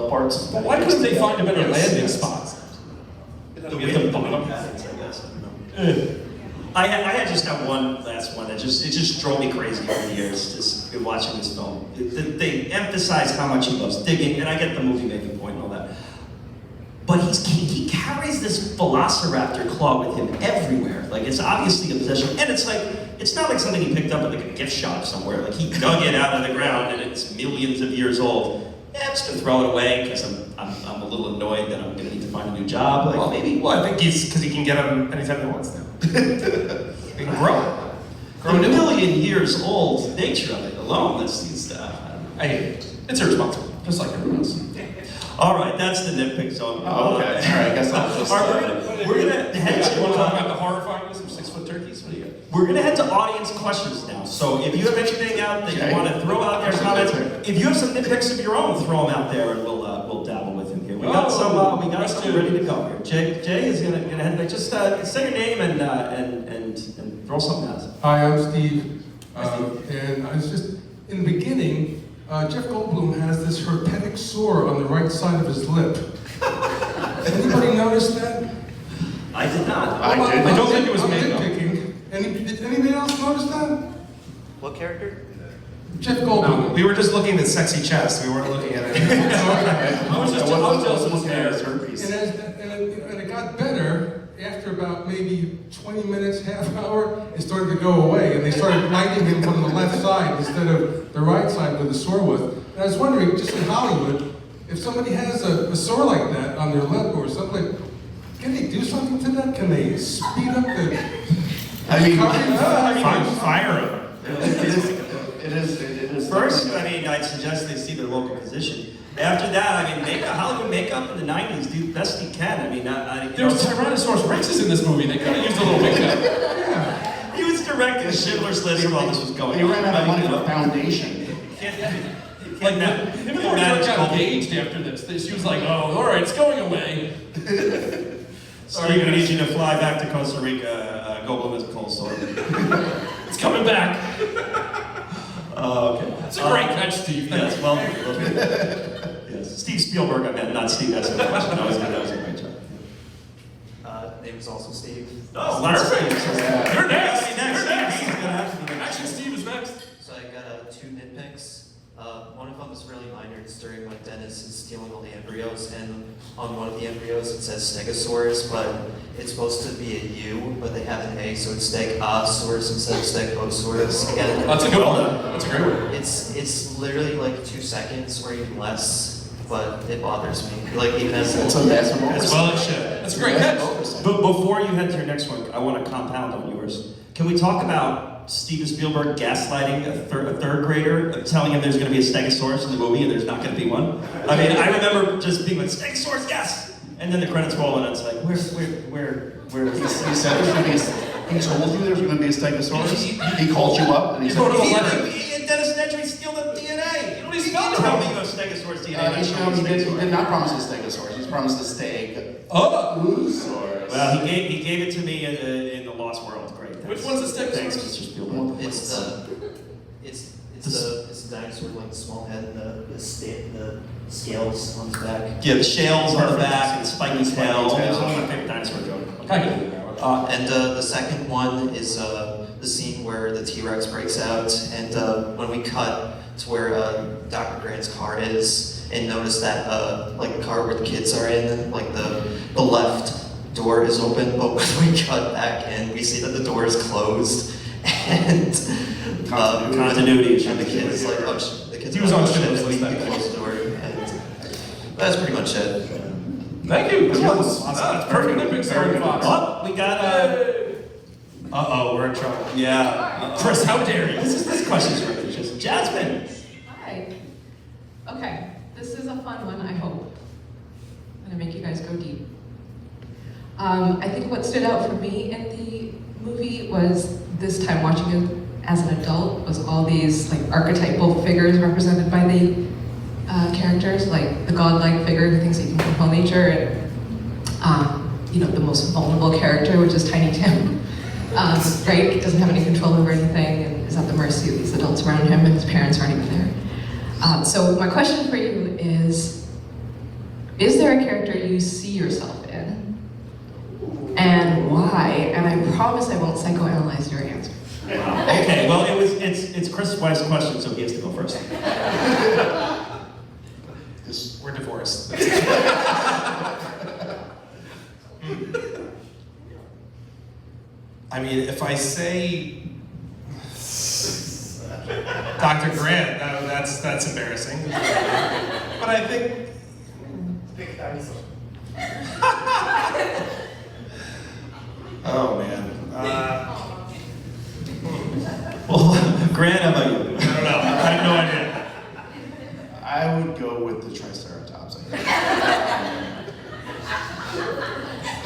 parts. But why couldn't they find a better landing spot? The way the bottom pads, I guess. I don't know. I just have one last one that it just drove me crazy over the years just in watching this film. They emphasize how much he loves digging, and I get the movie making point and all that. But he carries this velociraptor claw with him everywhere. Like it's obviously a possession, and it's not like something he picked up at like a gift shop somewhere. Like he dug it out of the ground, and it's millions of years old. Yeah, I'm just gonna throw it away because I'm a little annoyed that I'm gonna need to find a new job. Like maybe. Well, I think because he can get them anytime he wants now. He can grow. The million years old nature of it alone, that's I hate it. It's irresponsible, just like everyone else. all right, that's the nitpick zone. Oh, okay. All right, I guess I'll just. All right, we're gonna head You want to talk to about the horrifyingness of 6-foot turkeys? What do you got? we're gonna head to audience questions now. So if you have anything out that you want to throw out there, comments, if you have some nitpicks of your own, throw them out there, and we'll dabble with them here. We got some ready to go here. Jay is gonna head. Just say your name and throw something out. Hi, I'm Steve, and I was just, in the beginning, Jeff Goldblum has this herpetic sore on the right side of his lip. Anybody notice that? I did not. I did. I don't think it was I'm makeup. nitpicking. Did anybody else notice that? What character? Jeff Goldblum. We were just looking at sexy chest. We weren't looking at it. I was just looking at his herpes. And it got better after about maybe 20 minutes, half hour, it started to go away, and they started lighting him from the left side instead of the right side where the sore was. And I was wondering, just in Hollywood, if somebody has a sore like that on their lip or something, can they do something to that? Can they speed up the Fire him. It is. First, I mean, I'd suggest they see their local physician. After that, I mean, Hollywood makeup in the 90s do the best he can. I mean, There was Tyrannosaurus Rexes in this movie. They could have used a little makeup. he was directing Schindler's List while this was going He on. ran out of money for foundation. Like that. Him and Laura got engaged after this. She was like, "Oh, all right, it's going away." Steve, we need you to fly back to Costa Rica. Goldblum is a cold sore. It's coming back. Okay. It's a great catch, Steve. Yes, well, yes. Steve Spielberg, I meant, not Steve. That's the question. That was a great job. Name is also Steve. Oh, Perfect. Yeah. You're next. You're next. You're You're next. next. Actually, Steve is next. So I got 2 nitpicks. One of them is really minor. It's during when Dennis is stealing all the embryos, and on one of the embryos it says Stegosaurus, but it's supposed to be a U, but they have an A, so it's Stegosaurus instead of Stegosaurus. Again, That's a good one. That's a great one. it's literally like 2 seconds or even less, but it bothers me. Like even as That's a massive As well it should. That's a great catch. But before you head to your next one, I want to compound on yours. Can we talk about Steven Spielberg gaslighting a third grader, telling him there's going to be a Stegosaurus in the movie and there's not going to be one? I mean, I remember just being like, Stegosaurus, yes! And then the credits roll and it's like, where He said there's going to be he told you there's going to be a Stegosaurus? He called you up and he said, Dennis Nedry steal the DNA! You don't even tell me you have Stegosaurus DNA. He did not promise a Stegosaurus. He's promised a steg. Oh. Well, he gave it to me in the Lost World. Great. Which one's the Stegosaurus? Thanks, Mr. Spielberg. it's the dinosaur with like the small head and the scales on his back. Yeah, the shells on the back and spiky tail. Spiky tail. It's one of my favorite dinosaur jokes. And the second one is the scene where the T-Rex breaks out, and when we cut to where Dr. Grant's car is, and notice that like the car where the kids are in, like the left door is open, but when we cut back in, we see that the door is closed, and Continuity. and the kids like, oh, the kids. He was on shit, Schindler's and we List. close the door, and that's pretty much it. Thank you. That's perfect. Nitpicks. Oh, we got Uh-oh, we're in trouble. yeah. Chris, how dare you? This question's really just Jasmine. Hi. Okay, this is a fun one, I hope. I'm gonna make you guys go deep. I think what stood out for me in the movie was this time watching it as an adult was all these like archetypal figures represented by the characters, like the godlike figure who thinks he can control nature, and the most vulnerable character, which is Tiny Tim. Right? Doesn't have any control over anything and is mercy of these adults around him, and his parents aren't even there. So my question for you is there a character you see yourself in? And why? And I promise I won't psychoanalyze your answer. Wow. Okay, well, it's Chris Weiss' question, so he has to go first. We're divorced. I mean, if I say Dr. Grant, that's embarrassing. But I think. Oh man. Well, Grant, how about you? I don't know. I have no idea. I would go with the Triceratops. I think.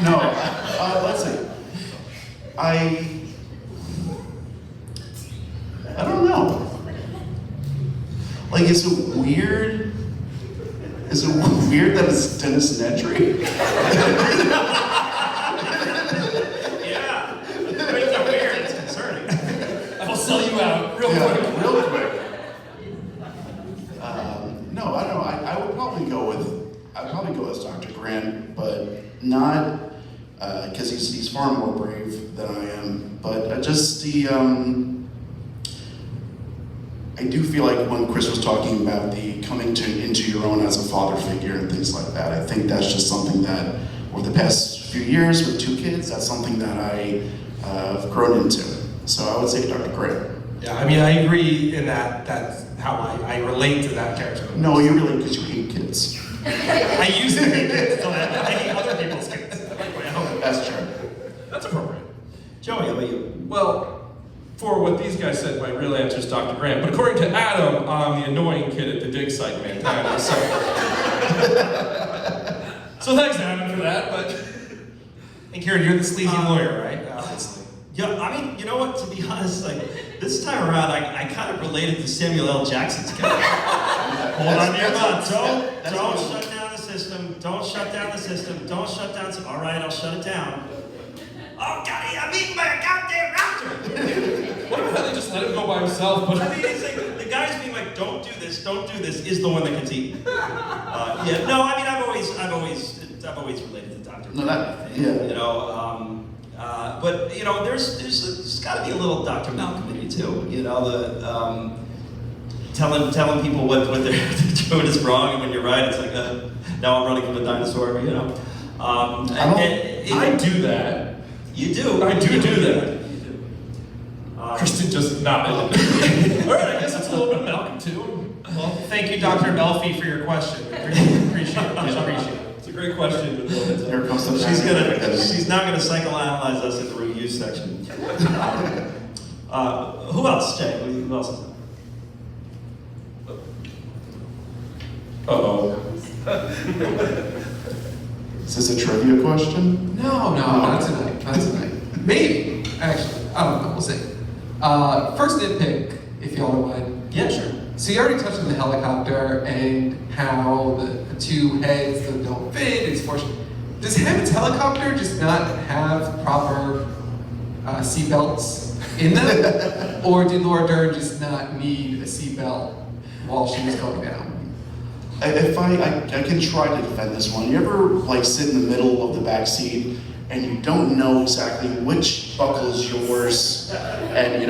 No, let's see. I don't know. Like, is it weird? Is it weird that it's Dennis Nedry? Yeah, things are weird. It's concerning. I will sell you out real quick. Real quick. No, I don't know. I would probably go with Dr. Grant, but not because he's far more brave than I am. But just the I do feel like when Chris was talking about the coming into your own as a father figure and things like that, I think that's just something that over the past few years with 2 kids, that's something that I have grown into. So I would say Dr. Grant. Yeah, I mean, I agree in that's how I relate to that character. No, you really, because you hate kids. I used to hate kids until I hate other people's kids. I like my own. That's true. That's appropriate. Joey, how about you? Well, for what these guys said, my real answer is Dr. Grant. But according to Adam, I'm the annoying kid at the dig site mentality. So thanks, Adam, for that. But And Karen, you're the sleazy lawyer, right? Obviously. Yeah, I mean, you know what, to be honest, like, this time around, I kind of related to Samuel L. Jackson's character. Hold on to your butts. Don't shut down the system. Don't shut down the system. Don't shut down. All right, I'll shut it down. Oh, golly, I'm eaten by a goddamn raptor. what if they just let him go by himself? But I mean, it's like, the guy's being like, don't do this, is the one that gets eaten. Yeah, no, I mean, I've always related to Dr. No, that, yeah. You know, but you know, there's got to be a little Dr. Malcolm in you too. You know, the telling people what they're doing is wrong, and when you're right, it's like, now I'm running from a dinosaur. You know, I do that. You do. I do that. You do. Kristen just nodded. All right, I guess it's a little bit of Malcolm too. Well, thank you, Dr. Melfi, for your question. We really appreciate it. It's a great question. Here comes the She's now gonna psychoanalyze us in the review section. Who else, Jay? Who else is that? Uh-oh. Is this a trivia question? No, not tonight. Not tonight. Maybe, actually. I don't know. We'll see. First nitpick, if y'all don't mind. Yeah, sure. So you already touched on the helicopter and how the 2 heads that don't fit. It's fortunate. Does Hammond's helicopter just not have proper seatbelts in them, or did Laura Dern just not need a seatbelt while she was going down? If I can try to defend this one. You ever like sit in the middle of the back seat and you don't know exactly which buckle is yours, and you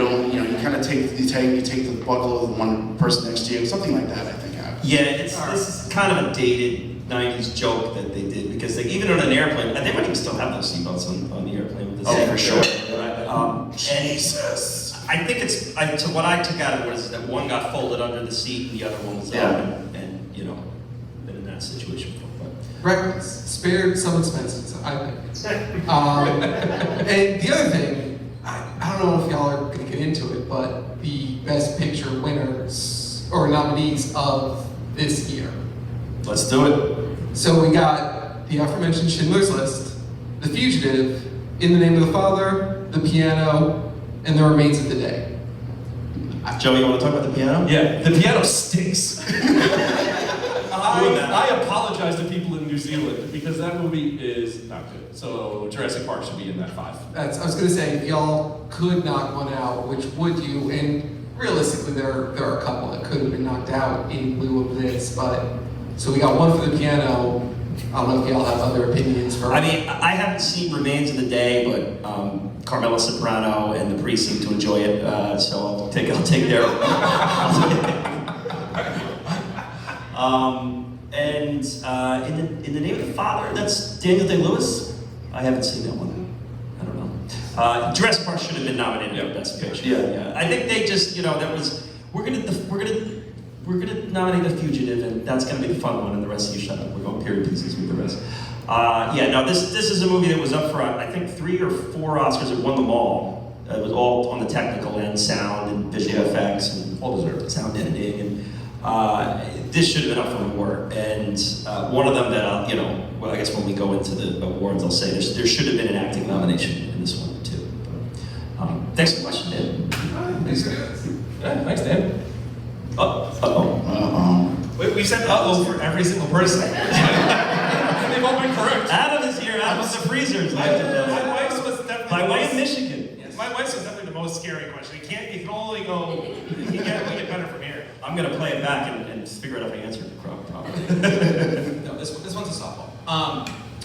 kind of take the buckle of the one person next to you, something like that. I think happened. Yeah, this is kind of a dated 90s joke that they did, because even on an airplane, and they might even still have those seatbelts on the airplane with the Oh, for sure. Jesus. I think so what I took out of it was that one got folded under the seat and the other one was Yeah. up, and you know, been in that situation before. But Reckless. Spared some expenses, I think. And the other thing, I don't know if y'all are going to get into it, but the Best Picture winners, or nominees of this year. let's do it. So we got the aforementioned Schindler's List, The Fugitive, In the Name of the Father, The Piano, and The Remains of the Day. Joey, you want to talk about the piano? Yeah, the piano stinks. Doing that. I apologize to people in New Zealand because that movie is not good. So Jurassic Park should be in that 5. I was going to say, if y'all could knock one out, which would you? And realistically, there are a couple that could have been knocked out in lieu of this, but, so we got one for the piano. I don't know if y'all have other opinions for. I mean, I haven't seen Remains of the Day, but Carmela Soprano and the priest seem to enjoy it, so I'll take their. In the Name of the Father, that's Daniel Day-Lewis. I haven't seen that one. I don't know. Jurassic Park should have been nominated for Best Picture. Yeah. I think they just, that was. We're gonna nominate The Fugitive, and that's gonna be the fun one, and the rest of you shut up. We're going period pieces with the rest. This is a movie that was up for, I think, 3 or 4 Oscars. It won them all. It was all on the technical end, sound and visual effects, and all deserved sound editing. And this should have been up for more. And one of them that, I guess when we go into the awards, I'll say there should have been an acting nomination in this one, too. But, thanks for the question, Dan. Thanks, Dan. We've said uh-oh for every single person. They've all been correct. Adam is here. Adam's the freezers. My wife's was definitely By way of Michigan. Yes. My wife's was definitely the most scary question. You can only go. You can get better from here. I'm gonna play it back and figure out if I answered it properly. No, this one's a softball.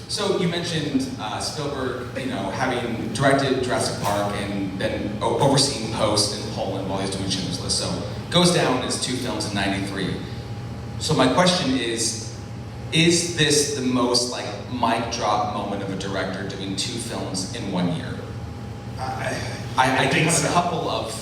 So you mentioned Spielberg, having directed Jurassic Park and then overseeing post in Poland while he's doing Schindler's List. So goes down as 2 films in '93. So my question is this the most mic drop moment of a director doing 2 films in 1 year? I think have a couple of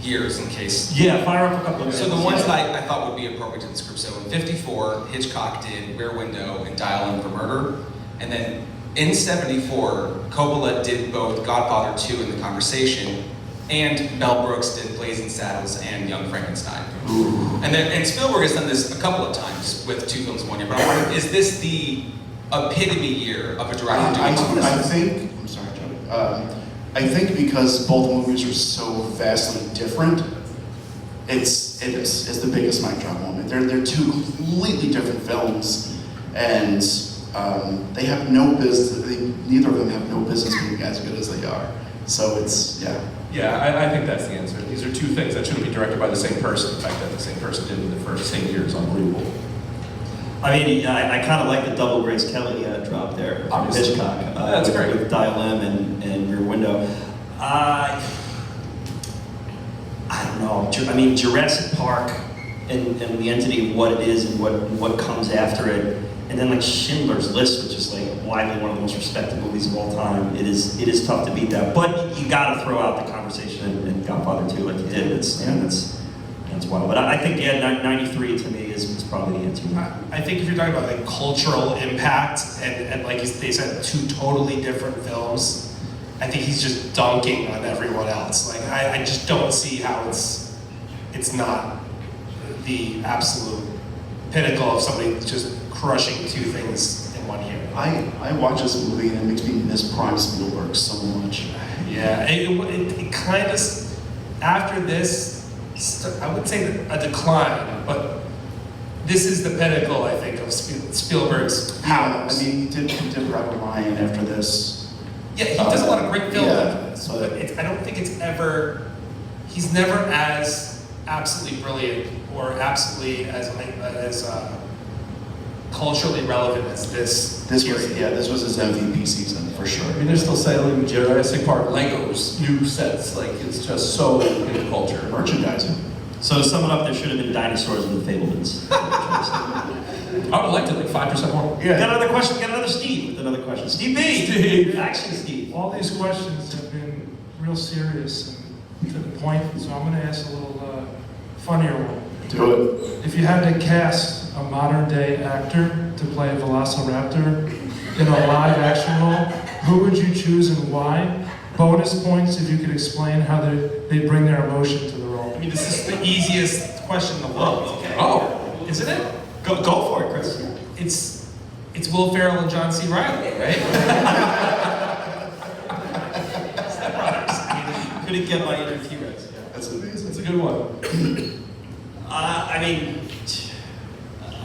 years in case. Yeah, fire up a couple of So the ones that I thought would be appropriate to this group. So in '54, Hitchcock did Rear Window and Dial In for Murder. And then in '74, Coppola did both Godfather 2 and The Conversation, and Mel Brooks did Blazing Saddles and Young Frankenstein. Ooh. And Spielberg has done this a couple of times with 2 films in 1 year. But I wonder, is this the epitome year of a director doing 2 films? I think, I'm sorry, Joey. I think because both movies are so vastly different, it's the biggest mic drop moment. They're 2 completely different films, and they have no business. Neither of them have no business being as good as they are. So it's Yeah, I think that's the answer. These are 2 things that shouldn't be directed by the same person. The fact that the same person did it the first same year is unbelievable. I mean, I kind of like the double Grace Kelly drop there from Hitchcock. That's great. With Dial M and Rear Window. I don't know. I mean, Jurassic Park and the entity of what it is and what comes after it, and then Schindler's List, which is widely one of the most respected movies of all time. It is tough to beat that, but you got to throw out The Conversation and Godfather 2 like you did. That's wild. But I think '93 to me is probably the answer. I think if you're talking about cultural impact and like they said, 2 totally different films, I think he's just dunking on everyone else. I just don't see how it's not the absolute pinnacle of somebody just crushing 2 things in 1 year. I watch this movie and it makes me miss Prime Spielberg so much. Yeah, it kind of, after this, I would say a decline, but this is the pinnacle, I think, of Spielberg's powers. I mean, he did Private Ryan after this. Yeah, he does a lot of great films yeah, after this, but I don't think he's never as absolutely brilliant or absolutely as culturally relevant as this. This was his MVP season for sure. I mean, they're still selling Jurassic Park Legos, new sets. It's just so in the culture. Merchandising. So to sum it up, there should have been dinosaurs in the Fablemans. I would like to 5% more. Yeah. Got another question? Got another Steve with another question. Steve B. Steve. Action Steve. All these questions have been real serious and to the point, so I'm going to ask a little funnier one. Do it. If you had to cast a modern day actor to play a velociraptor in a live action role, who would you choose and why? Bonus points if you could explain how they bring their emotion to the role. I mean, this is the easiest question in the world. Okay. Oh, isn't it? Go for it, Chris. It's Will Ferrell and John C. Reilly, right? Step Brothers. I mean, Couldn't get my inner T-Rex. That's amazing. It's a good one.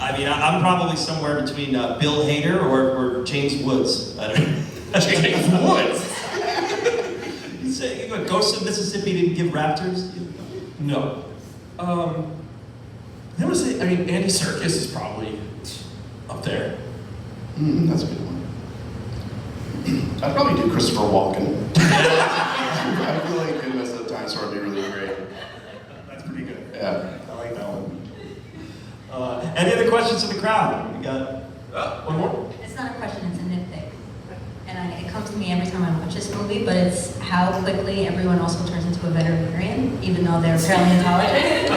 I'm probably somewhere between Bill Hader or James Woods. I don't know. James Woods. You say Ghost of Mississippi didn't give raptors? No. I would say, I mean, Andy Serkis is probably up there. That's a good one. I'd probably do Christopher Walken. I feel like him as a dinosaur would be really great. That's pretty good. Yeah. I like that one. Any other questions from the crowd? We got one more? It's not a question, it's a nitpick. And it comes to me every time I watch this movie, but it's how quickly everyone also turns into a veterinarian, even though they're paleontologists.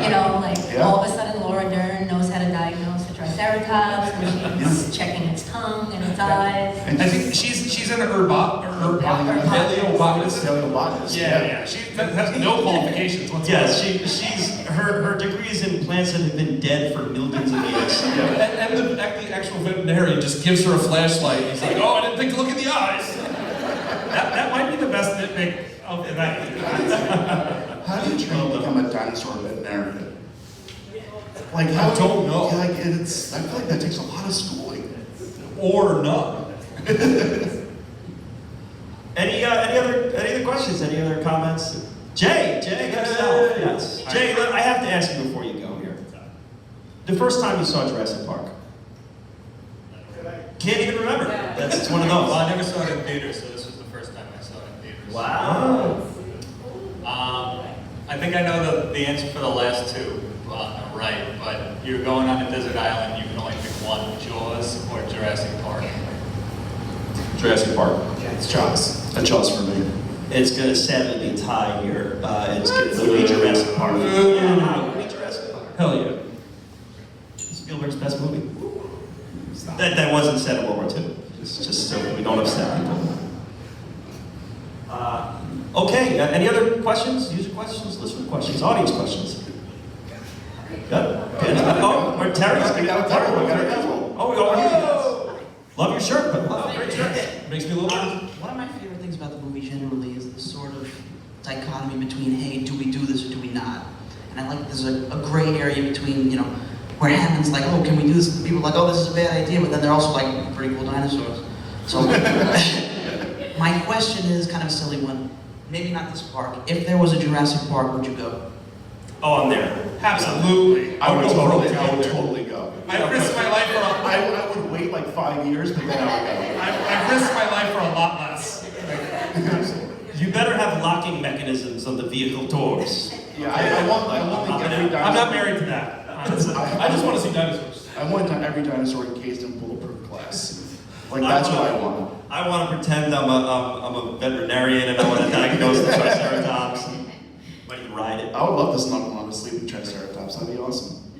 You know, like all of a sudden Laura Dern knows how to diagnose a triceratops, and she's checking its tongue and its eyes. I think she's an paleobotanist. Paleobotanist. Yeah. She has no qualifications whatsoever. Yes, her degree is in plants that have been dead for millions of years. And the actual veterinarian just gives her a flashlight. He's like, oh, I didn't think to look in the eyes. That might be the best nitpick of the night. How do you train to become a dinosaur veterinarian? Like, I don't know. Yeah, like I feel like that takes a lot of schooling. Or none. Any other questions? Any other comments? Jay yourself. Yes. Jay, I have to ask you before you go here. The first time you saw Jurassic Park? Can't even remember. It's one of those. Well, I never saw it in theaters, so this was the first time I saw it in theaters. Wow. I think I know the answer for the last two, right, but you're going on a desert island, you can only pick one, Jaws or Jurassic Park. Jurassic Park. Yeah, it's Jaws. That's Jaws for me. It's going to sadly be a tie here. It's going to be Jurassic Park. Yeah, no, it would be Jurassic Park. Hell yeah. Spielberg's best movie. That wasn't said in World War II. Just so we don't upset people. Okay, any other questions? User questions, listener questions, audience questions? Good. Oh, or Terry's. We got a couple. Oh, we got one. Love your shirt, but wow, great shirt. Makes me a little bit. One of my favorite things about the movie generally is the sort of dichotomy between, hey, do we do this or do we not? And I like there's a gray area between, you know, where it happens like, oh, can we do this? And people are like, oh, this is a bad idea, but then they're also like pretty cool dinosaurs. So my question is kind of a silly one. Maybe not this park. If there was a Jurassic Park, would you go? Oh, I'm there. Absolutely. I would totally go. I risked my life for I would wait like 5 years, but then I would go. I risked my life for a lot less. You better have locking mechanisms on the vehicle doors. Yeah, I want like every dinosaur. I'm not married to that. Honestly. I just want to see dinosaurs. I want every dinosaur encased in bulletproof glass. Like that's what I want. I want to pretend I'm a veterinarian and I want to diagnose the Triceratops. Might even ride it. I would love to snuggle on a sleeping Triceratops. That'd be awesome.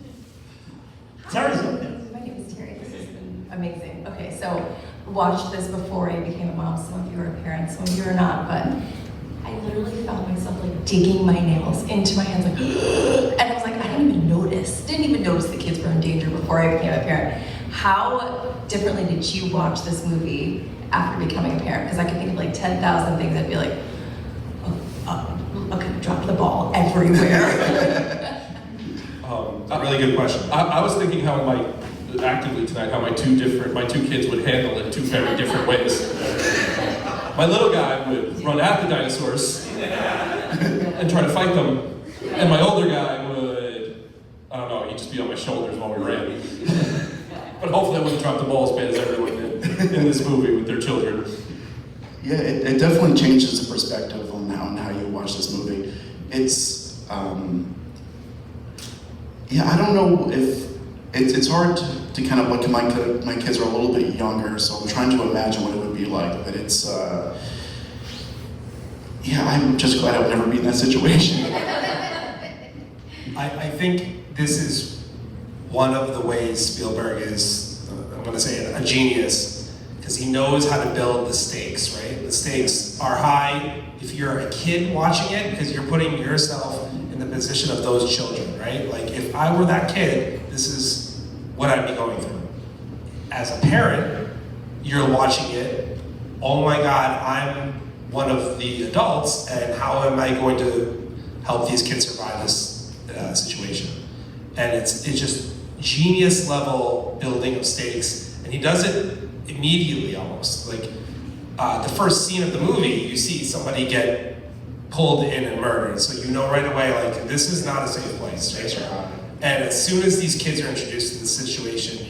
Terry's up there. My name is Terry. This has been amazing. Okay, so watched this before I became a mom. Some of you are parents, some of you are not, but I literally found myself like digging my nails into my hands, like, and I was like, I didn't even notice the kids were in danger before I became a parent. How differently did you watch this movie after becoming a parent? Because I could think of like 10,000 things I'd be like, okay, drop the ball everywhere. A really good question. I was thinking how actively tonight, how my two kids would handle it in two very different ways. My little guy would run at the dinosaurs and try to fight them, and my older guy would, I don't know, he'd just be on my shoulders while we ran. But hopefully I wouldn't drop the ball as bad as everyone did in this movie with their children. Yeah, it definitely changes the perspective on how you watch this movie. It's, yeah, I don't know if, it's hard to kind of look at my kids are a little bit younger, so I'm trying to imagine what it would be like, but it's, yeah, I'm just glad I've never been in that situation. I think this is one of the ways Spielberg is, I'm going to say, a genius, because he knows how to build the stakes, right? The stakes are high if you're a kid watching it, because you're putting yourself in the position of those children, right? Like, if I were that kid, this is what I'd be going through. As a parent, you're watching it, oh my God, I'm one of the adults, and how am I going to help these kids survive this situation? And it's just genius level building of stakes, and he does it immediately almost. Like the first scene of the movie, you see somebody get pulled in and murdered. So you know right away, like, this is not a safe place. Right? And as soon as these kids are introduced to the situation,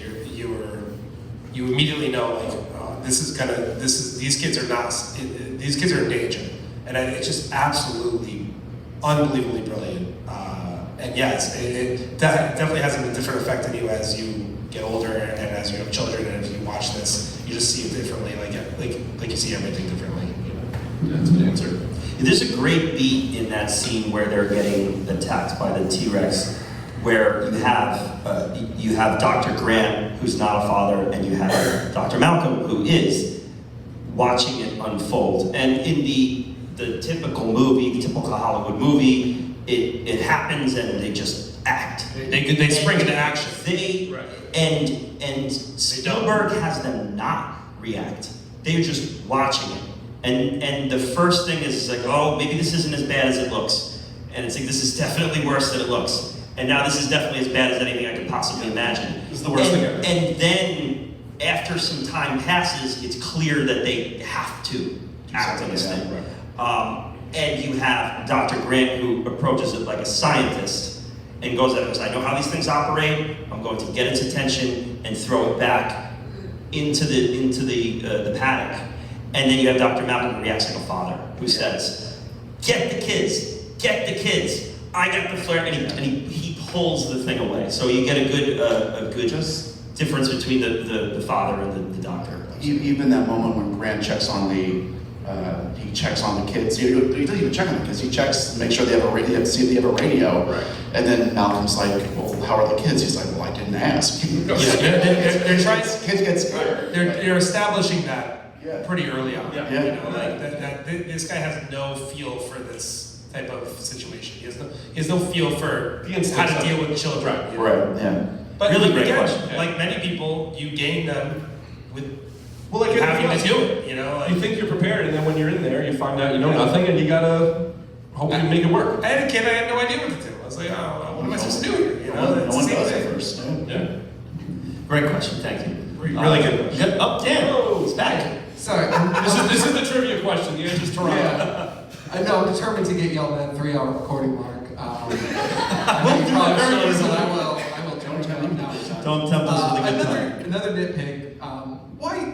you immediately know, like, these kids are in danger. And it's just absolutely, unbelievably brilliant. And yes, it definitely has a different effect on you as you get older and as you have children, and if you watch this, you just see it differently, like you see everything differently. That's a good answer. There's a great beat in that scene where they're getting attacked by the T-Rex, where you have Dr. Grant, who's not a father, and you have Dr. Malcolm, who is, watching it unfold. And in the typical movie, typical Hollywood movie, it happens and they just act. They spring into action. And Spielberg has them not react. They're just watching it. And the first thing is like, oh, maybe this isn't as bad as it looks. And it's like, this is definitely worse than it looks. And now this is definitely as bad as anything I could possibly imagine. This is the worst thing ever. And then, after some time passes, it's clear that they have to act on this thing. And you have Dr. Grant, who approaches it like a scientist and goes at it, I know how these things operate, I'm going to get its attention and throw it back into the paddock. And then you have Dr. Malcolm, who reacts like a father, who says, get the kids, I got the flare, and he pulls the thing away. So you get a good difference between the father and the doctor. Even that moment when Grant checks on the kids. He doesn't even check on the kids. He checks to make sure they have a radio, to see if they have a radio. Right. And then Malcolm's like, well, how are the kids? He's like, well, I didn't ask. They're trying. Kids get scared. They're establishing that pretty early on. Yeah. You know, like that this guy has no feel for this type of situation. He has no feel for how to deal with children. You know? Right. Yeah. But really great again, question. like many people, you gain them with having to do it. You know, like, you think you're prepared, and then when you're in there, you find out you know nothing, and you gotta hope you make it work. I had a kid, I had no idea what to do. I was like, oh, what am I supposed to do here? You know, no one does it first. Yeah. Great question, thank you. Really good question. Dan, it's back. Sorry. This is the trivia question. The answer's Toronto. Yeah. I know, I'm determined to get y'all that 3-hour recording mark. I will jump down. Don't tempt us with a good time. Another nitpick.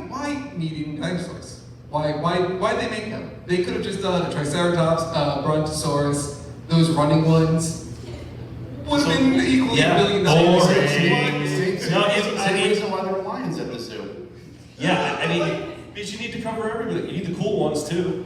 Why needing dinosaurs? Why they make them? They could have just done a Triceratops, Brontosaurus, those running ones. Would have been equally $1 billion. Same reason why there were lions at the zoo. Yeah, I mean, Because you need to cover everything. You need the cool ones too.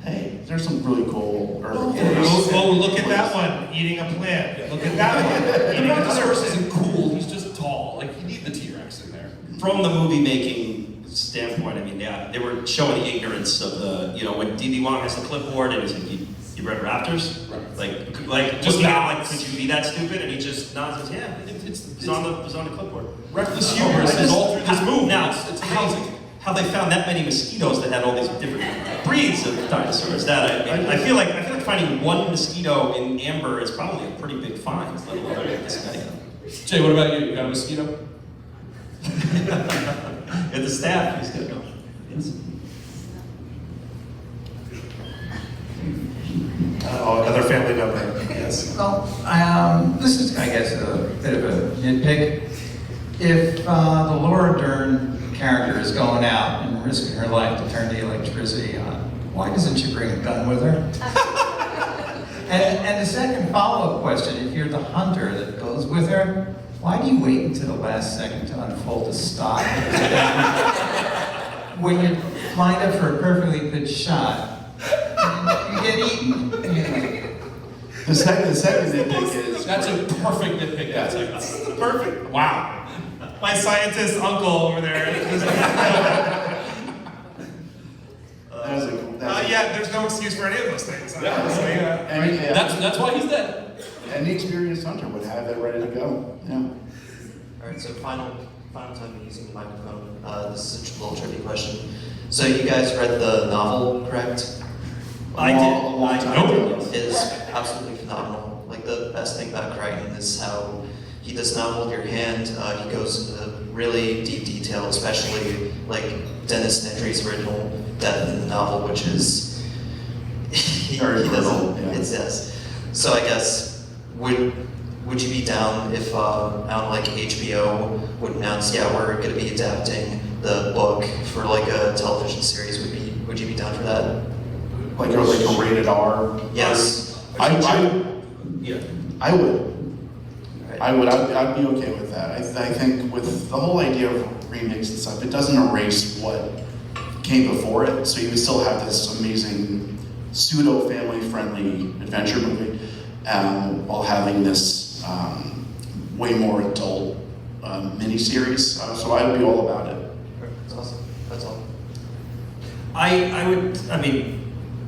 Hey, there's some really cool early Oh, look at that one, eating a plant. Look at that one, eating a Brontosaurus isn't cool. He's just tall. Like, you need the T-Rex in there. from the movie making standpoint, I mean, yeah, they were showing the ignorance of the, you know, when D.B. Wong has the clipboard and he's like, you read Raptors? Right. Like just not like, could you be that stupid? And he just nods and says, yeah, it's on the clipboard. Reckless hubris is all through this movie. Now, It's amazing. how they found that many mosquitoes that had all these different breeds of dinosaurs. I feel like finding one mosquito in amber is probably a pretty big find, let alone this guy. Jay, what about you? You got a mosquito? At the staff, he's good. Yes. Another family member, yes. Well, this is, I guess, a bit of a nitpick. If the Laura Dern character is going out and risking her life to turn the electricity on, why doesn't she bring a gun with her? And the second follow-up question, if you're the hunter that goes with her, why do you wait until the last second to unfold the stock? When you're lined up for a perfectly good shot, you get eaten. The second nitpick is... That's a perfect nitpick. That's perfect. Wow. My scientist uncle over there. Yeah, there's no excuse for any of those things. That's why he's dead. Any experienced hunter would have it ready to go. Yeah. All right, so final time using the microphone. This is a little tricky question. So you guys read the novel, correct? I did. It is absolutely phenomenal. Like, the best thing about Crichton is how he does not hold your hand. He goes into really deep detail, especially like Dennis Nedry's original death in the novel, which is He Or doesn't. Colonel, yeah. It's yes. So I guess would you be down if on like HBO would announce, yeah, we're going to be adapting the book for like a television series? Would you be down for that? Like a rated R? Yes. I Yeah. would. Right. I'd be okay with that. I think with the whole idea of remakes and stuff, it doesn't erase what came before it, so you would still have this amazing pseudo family friendly adventure movie while having this way more adult miniseries. So I would be all about it. That's awesome. That's all. I mean,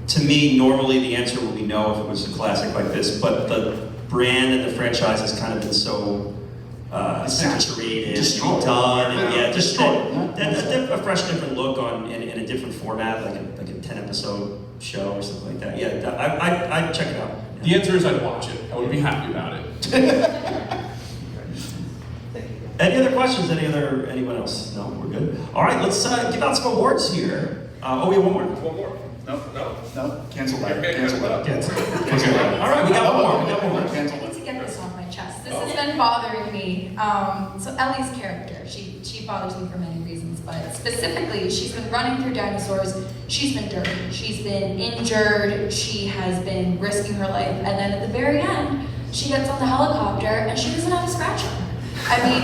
to me, normally the answer would be no if it was a classic like this, but the brand and the franchise has kind of been so saturated, Destroyed. done, and yeah, Destroyed. a fresh, different look in a different format, like a 10-episode show or something like that. Yeah, I'd check it out. The answer is I'd watch it. I would be happy about it. Any other questions? Anyone else? No, we're good. All right, let's give out some awards here. We have one more. One more. No, cancel that. Cancel that. Cancel. All right, we got one more. We got one more. Cancel I that. need to get this off my chest. This has been bothering me. So Ellie's character, she bothers me for many reasons, but specifically, she's been running through dinosaurs. She's been dirty. She's been injured. She has been risking her life, and then at the very end, she gets on the helicopter and she doesn't have a scratch on her. I mean,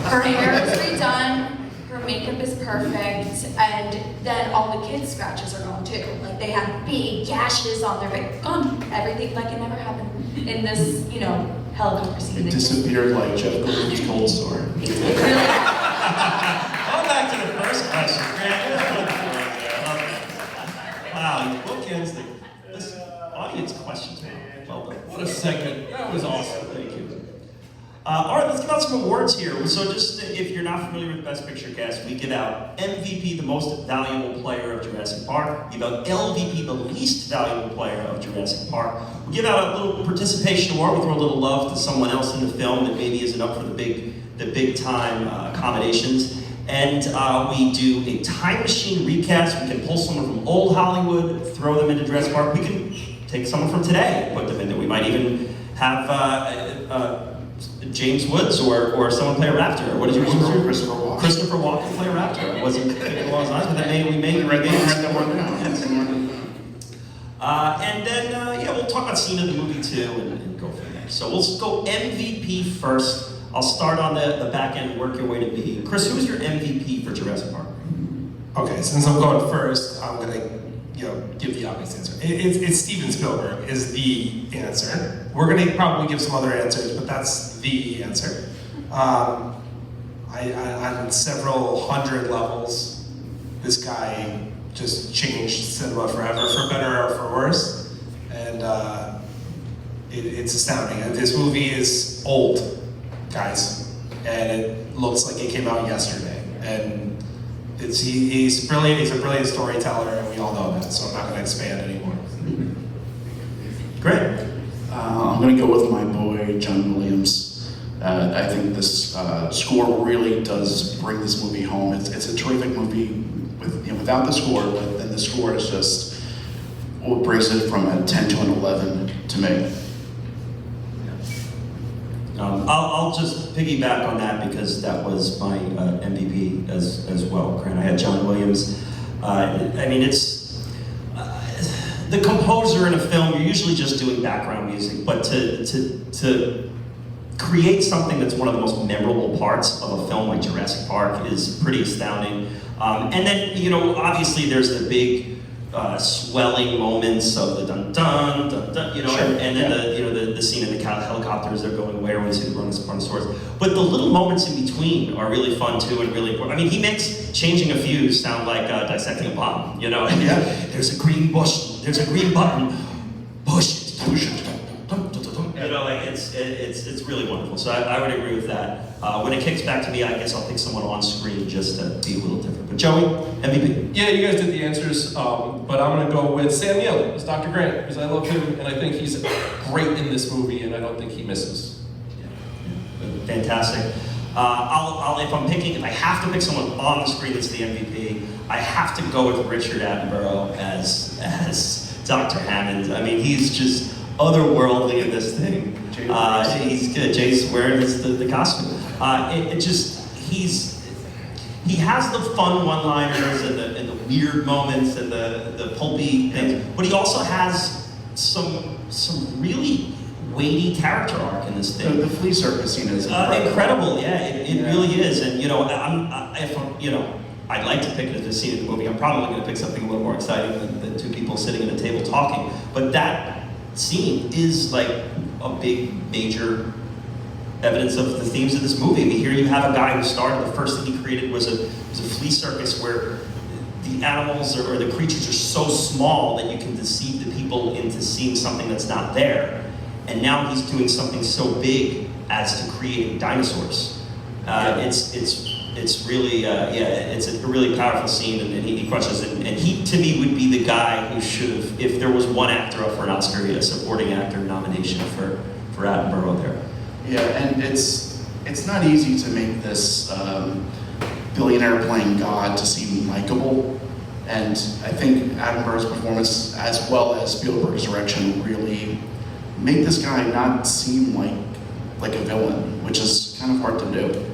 her hair is redone. Her makeup is perfect, and then all the kids' scratches are gone too. Like they have big gashes on their face, gone. Everything like it never happened in this, helicopter scene. It disappeared like Jeff Goldblum's cold sore. It really Going back to the first question, Grant. Wow, you bookends this audience questions, man. Well done. What a segment. That was awesome. Thank you. All right, let's give out some awards here. So just if you're not familiar with Best Picture Cast, we give out MVP, the most valuable player of Jurassic Park. We give out LVP, the least valuable player of Jurassic Park. We give out a little participation award. We throw a little love to someone else in the film that maybe isn't up for the big time accommodations. And we do a time machine recast. We can pull someone from old Hollywood, throw them into Jurassic Park. We can take someone from today, put them in there. We might even have James Woods or someone play a raptor. What did you choose? Christopher Walken. Christopher Walken play a raptor. It wasn't along those lines, but that we made Write that one down. and then we'll talk about scene of the movie too and go from there. So we'll go MVP first. I'll start on the back end, work your way to B. Chris, who's your MVP for Jurassic Park? Okay, since I'm going first, I'm gonna give the obvious answer. It's Steven Spielberg is the answer. We're gonna probably give some other answers, but that's the answer. On several hundred levels, this guy just changed cinema forever, for better or for worse, and it's astounding. This movie is old, guys, and it looks like it came out yesterday. And he's brilliant. He's a brilliant storyteller, and we all know that. So I'm not going to expand anymore. Great. I'm going to go with my boy, John Williams. I think this score really does bring this movie home. It's a terrific movie without the score, but then the score is just what brings it from a 10 to an 11 to me. I'll just piggyback on that because that was my MVP as well. Grant, I had John Williams. It's the composer in a film. You're usually just doing background music, but to create something that's one of the most memorable parts of a film like Jurassic Park is pretty astounding. And then obviously there's the big swelling moments of the dun dun dun dun, Sure. and then the scene in the helicopters they're going away when we see the brontosaurus. But the little moments in between are really fun too and really important. I mean, he makes changing a fuse sound like dissecting a bomb. There's a green bush, there's a green button, push it, push it. It's really wonderful. So I would agree with that. When it kicks back to me, I guess I'll pick someone on screen just to be a little different. But Joey, MVP. Yeah, you guys did the answers, but I'm gonna go with Sam Neill as Dr. Grant because I love him and I think he's great in this movie and I don't think he misses. Fantastic. If I have to pick someone on the screen that's the MVP, I have to go with Richard Attenborough as Dr. Hammond. I mean, he's just otherworldly in this thing. He's good. Jay's wearing the costume. He has the fun one-liners and the weird moments and the pulpy things, but he also has some really weighty character arc in this thing. The flea circus scene is incredible. Yeah, it really is. And I'd like to pick it as a scene in the movie. I'm probably going to pick something a little more exciting than two people sitting at a table talking. But that scene is like a big, major evidence of the themes of this movie. I mean, here you have a guy who started, the first thing he created was a flea circus where the animals or the creatures are so small that you can deceive the people into seeing something that's not there. And now he's doing something so big as to creating dinosaurs. It's really, it's a really powerful scene, and he crushes it. And he, to me, would be the guy who should have, if there was one actor up for an Oscar, a supporting actor nomination for Attenborough there. Yeah, and it's not easy to make this billionaire playing God to seem likable. And I think Attenborough's performance, as well as Spielberg's direction, really make this guy not seem like a villain, which is kind of hard to do.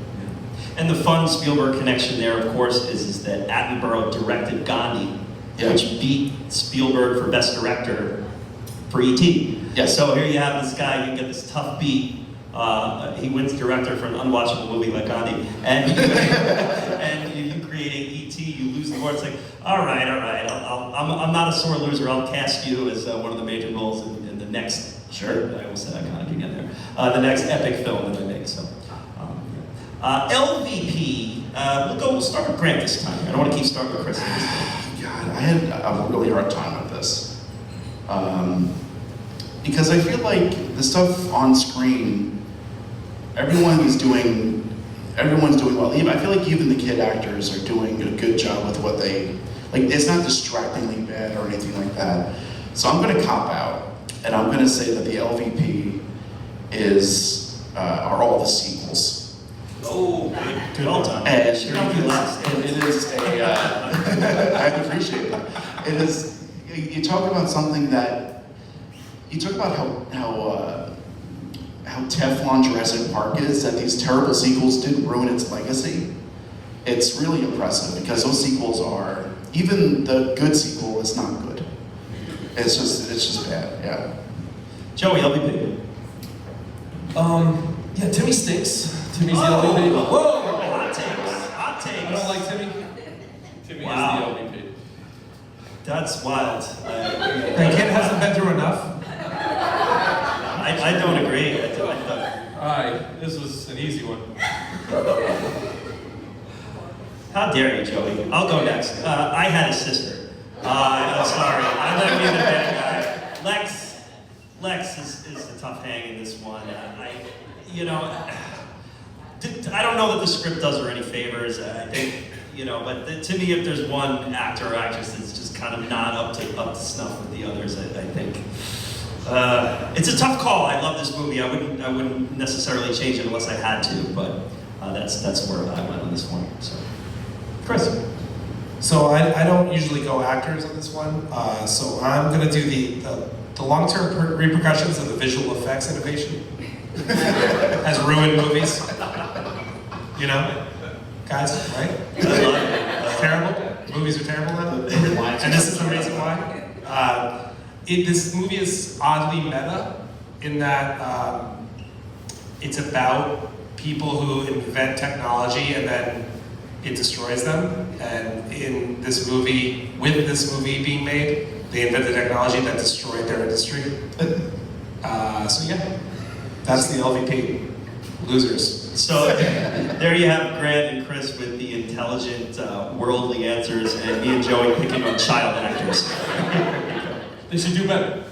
And the fun Spielberg connection there, of course, is that Attenborough directed Gandhi, which beat Spielberg for Best Director for E.T. Yeah. So here you have this guy, you get this tough beat. He wins director for an unwatchable movie like Gandhi, and you create E.T., you lose the war. It's like, all right, I'm not a sore loser. I'll cast you as one of the major roles in the next. Sure, I almost said iconic again there. The next epic film that I make. So, LVP. We'll start with Grant this time. I don't want to keep starting with Chris. God, I had a really hard time with this because I feel like the stuff on screen, everyone's doing well. I feel like even the kid actors are doing a good job with what they like. It's not distractingly bad or anything like that. So I'm going to cop out, and I'm going to say that the LVP are all the sequels. Oh, good all done. And it is a. I appreciate that. It is. You talk about something that. You talk about how Teflon Jurassic Park is. That these terrible sequels didn't ruin its legacy. It's really impressive because those sequels are. Even the good sequel is not good. It's just bad. Yeah. Joey, LVP. Yeah, Timmy stinks. Timmy's the LVP. Whoa! Hot takes. I don't like Timmy. Timmy is the LVP. That's wild. That kid hasn't been through enough. I don't agree. Alright, this was an easy one. How dare you, Joey? I'll go next. I had a sister. I'm sorry. I'm not being the bad guy. Lex is the tough hang in this one. I don't know that the script does her any favors. I think, but to me, if there's one actor or actress that's just kind of not up to snuff with the others, I think. It's a tough call. I love this movie. I wouldn't necessarily change it unless I had to, but that's where I went on this one. So, Chris. So I don't usually go actors on this one. So I'm gonna do the long-term repercussions of the visual effects innovation has ruined movies. Guys, right? It's terrible. Movies are terrible now. And this is the reason why. This movie is oddly meta in that it's about people who invent technology and then it destroys them. And in this movie, with this movie being made, they invented technology that destroyed their industry. That's the LVP. Losers. So there you have Grant and Chris with the intelligent, worldly answers, and me and Joey picking on child actors. They should do better.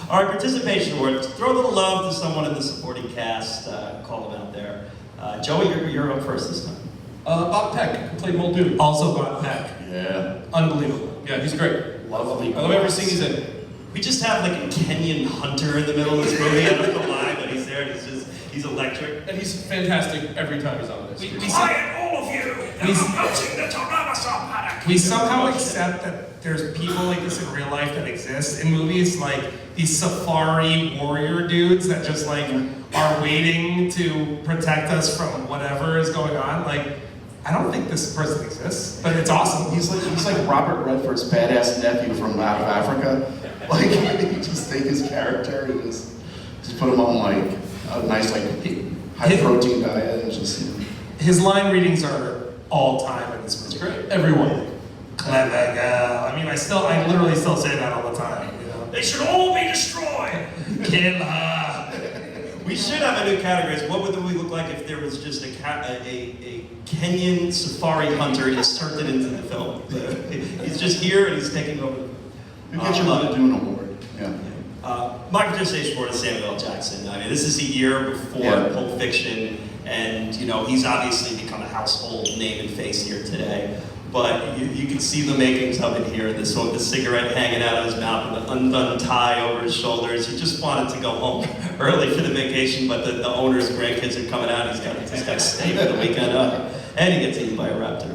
All right, participation awards. Throw a little love to someone in the supporting cast. Call them out there. Joey, you're up first this time. Bob Peck, who played Muldoon. Also Bob Peck. Yeah. Unbelievable. Yeah, he's great. Lovely. I love every scene he's in. We just have like a Kenyan hunter in the middle of this movie. I don't know why, but he's there and he's electric. And he's fantastic every time he's on this. Quiet, all of you! I'm approaching the Tyrannosaurus paddock! we somehow accept that there's people like this in real life that exist in movies, like these safari warrior dudes that just like are waiting to protect us from whatever is going on. Like, I don't think this person exists, but it's awesome. He's like Robert Redford's badass nephew from out of Africa. Like, you just take his character and just put him on like a nice like high protein diet and just. His line readings are all time in this movie. It's great. Everyone. Clever girl. I mean, I literally still say that all the time. You know? They should all be destroyed. Kill her. We should have a new category. What would the movie look like if there was just a Kenyan safari hunter inserted into the film? He's just here and he's taking over. Maybe get you to do an award. Yeah. My participation award is Samuel L. Jackson. I mean, this is a year before Pulp Fiction, and you know he's obviously become a household name and face here today. But you can see the makings of it here. This one with the cigarette hanging out of his mouth and the undone tie over his shoulders. He just wanted to go home early for the vacation, but the owner's grandkids are coming out. He's got to stay for the weekend, and he gets eaten by a raptor.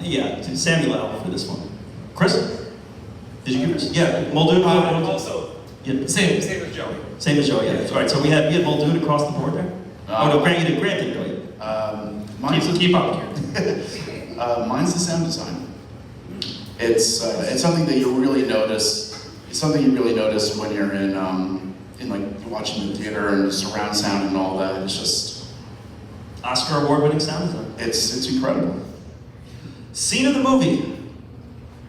Yeah, Samuel L. for this one. Chris, did you give us? Yeah, Muldoon. Also, yeah. same as Joey. Same as Joey. Yeah, that's right. So we had Muldoon across the board there. Oh no, Grant didn't go yet. Keep up here. Mine's the sound design. It's something that you really notice. It's something you really notice when you're in like you're watching the theater and surround sound and all that. It's just Oscar award-winning sound design. It's incredible. Scene of the movie.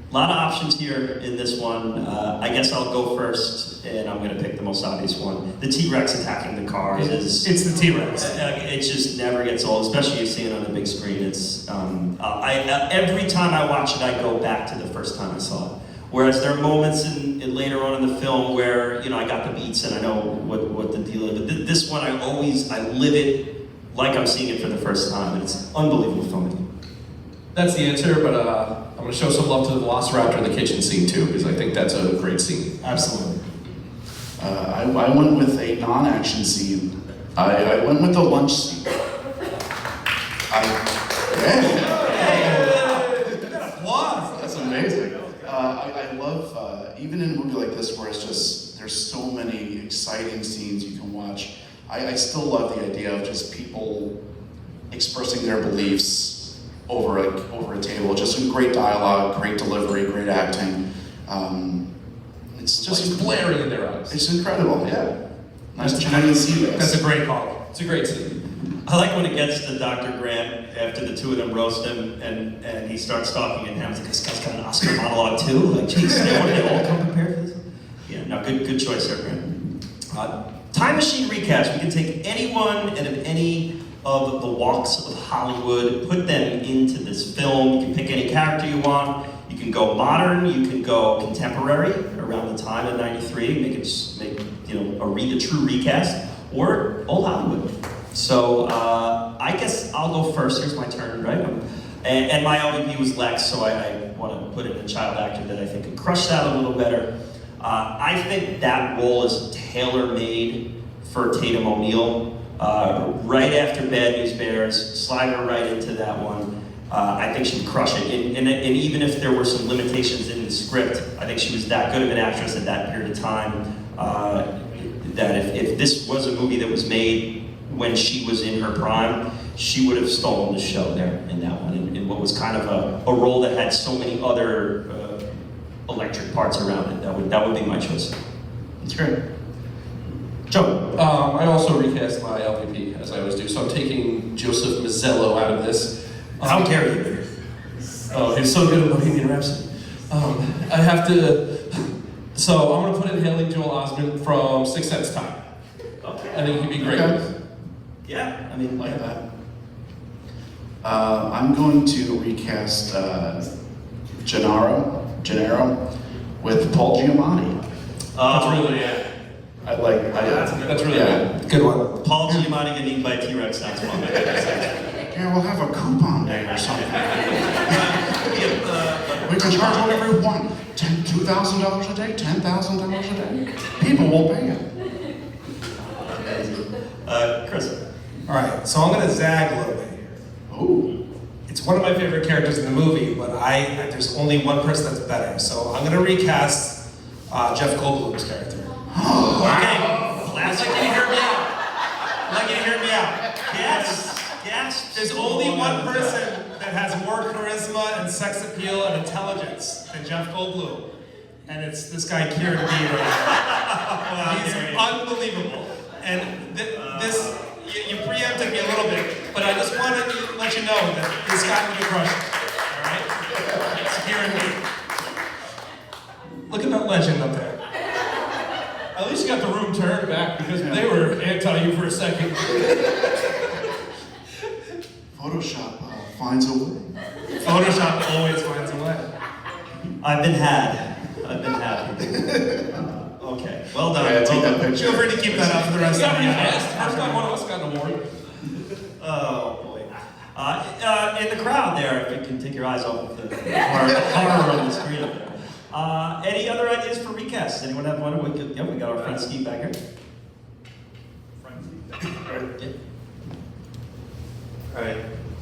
A lot of options here in this one. I guess I'll go first, and I'm going to pick the most obvious one. The T-Rex attacking the cars is... It's the T-Rex. It just never gets old, especially you see it on the big screen. It's every time I watch it, I go back to the first time I saw it. Whereas there are moments later on in the film where, you know, I got the beats and I know what the deal is. But this one, I live it like I'm seeing it for the first time, and it's unbelievable filming. That's the answer, but I'm going to show some love to the Velociraptor in the kitchen scene too, because I think that's a great scene. Absolutely. I went with a non-action scene. I went with the lunch scene. That's amazing. I love, even in a movie like this where it's just, there's so many exciting scenes you can watch, I still love the idea of just people expressing their beliefs over a table. Just great dialogue, great delivery, great acting. It's just blaring in their eyes. It's incredible, yeah. Nice to see this. That's a great call. It's a great scene. I like when it gets to Dr. Grant after the two of them roast him and he starts talking and Ham's like, this guy's got an Oscar monologue too? Like, geez, they all come prepared for this? Yeah, no, good choice there, Grant. Time machine recast. We can take anyone and any of the walks of Hollywood, put them into this film. You can pick any character you want. You can go modern, you can go contemporary around the time of '93, make a true recast, or old Hollywood. So I guess I'll go first. Here's my turn, right? And my LVP was Lex, so I want to put in a child actor that I think could crush that a little better. I think that role is tailor-made for Tatum O'Neal. Right after Bad News Bears, slide her right into that one. I think she'd crush it. And even if there were some limitations in the script, I think she was that good of an actress at that period of time that if this was a movie that was made when she was in her prime, she would have stolen the show there in that one. In what was kind of a role that had so many other electric parts around it. That would be my choice. That's great. Joe. I also recast my LVP, as I always do, so I'm taking Joseph Mazzello out of this. How dare you? Oh, he's so good at Bohemian Rhapsody. I have to, so I'm going to put in Haley Joel Osment from Six Sense Time. Okay. I think he'd be great. Okay. Yeah, I mean, like that. I'm going to recast Gennaro with Paul Giamatti. That's really it. That's really good. Good one. Paul Giamatti getting eaten by a T-Rex sounds fun. Yeah, we'll have a coupon day or something. We can charge whatever we want. $2,000 a day, $10,000 a day. People will pay it. Chris. All right, so I'm going to zag a little bit here. Ooh. it's one of my favorite characters in the movie, but there's only one person that's better. So I'm gonna recast Jeff Goldblum's character. Okay, I'd like you to hear me out. I'd like you to hear me out. Yes. There's only one person that has more charisma and sex appeal and intelligence than Jeff Goldblum, and it's this guy Kieran Beaver. He's unbelievable. And you preempted me a little bit, but I just wanted to let you know that this guy would crush it. All right? It's Kieran Beaver. Look at that legend up there. At least you got the room turned back because they were anti you for a second. Photoshop finds a way. Photoshop always finds a way. I've been had. Okay, well done. Yeah, take that picture. Feel free to keep that up for the rest of the year. First time one of us got an award. Oh boy. In the crowd there, if you can take your eyes off of the horror on the screen up there. Any other ideas for recasts? Anyone have one? We got our friend Steve back here. Alright,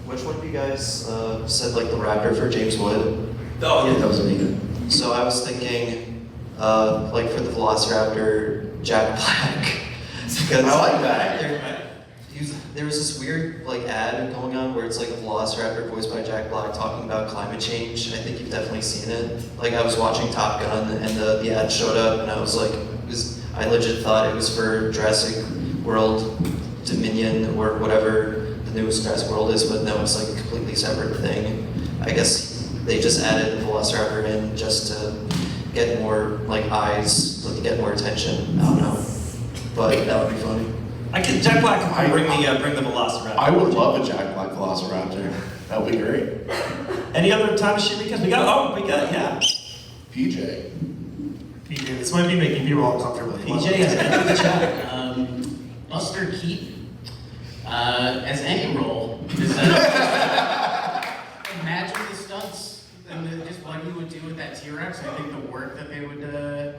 which one of you guys said like the raptor for James Wood? Oh yeah, that was me. So I was thinking, like for the Velociraptor, Jack Black. Because I like that. There was this weird like ad going on where it's like a Velociraptor voiced by Jack Black talking about climate change. I think you've definitely seen it. Like I was watching Top Gun and the ad showed up and I was like, I legit thought it was for Jurassic World Dominion or whatever the newest Jurassic World is, but no, it's like a completely separate thing. I guess they just added the Velociraptor in just to get more like eyes, like to get more attention. I don't know, but that would be funny. Jack Black can bring the Velociraptor. I would love a Jack Black Velociraptor. That would be great. Any other time machine recasts? Yeah. PJ. This might be making people uncomfortable. PJ has entered the chat. Buster Keaton, as any role, imagine the stunts and just what he would do with that T-Rex. I think the work that they would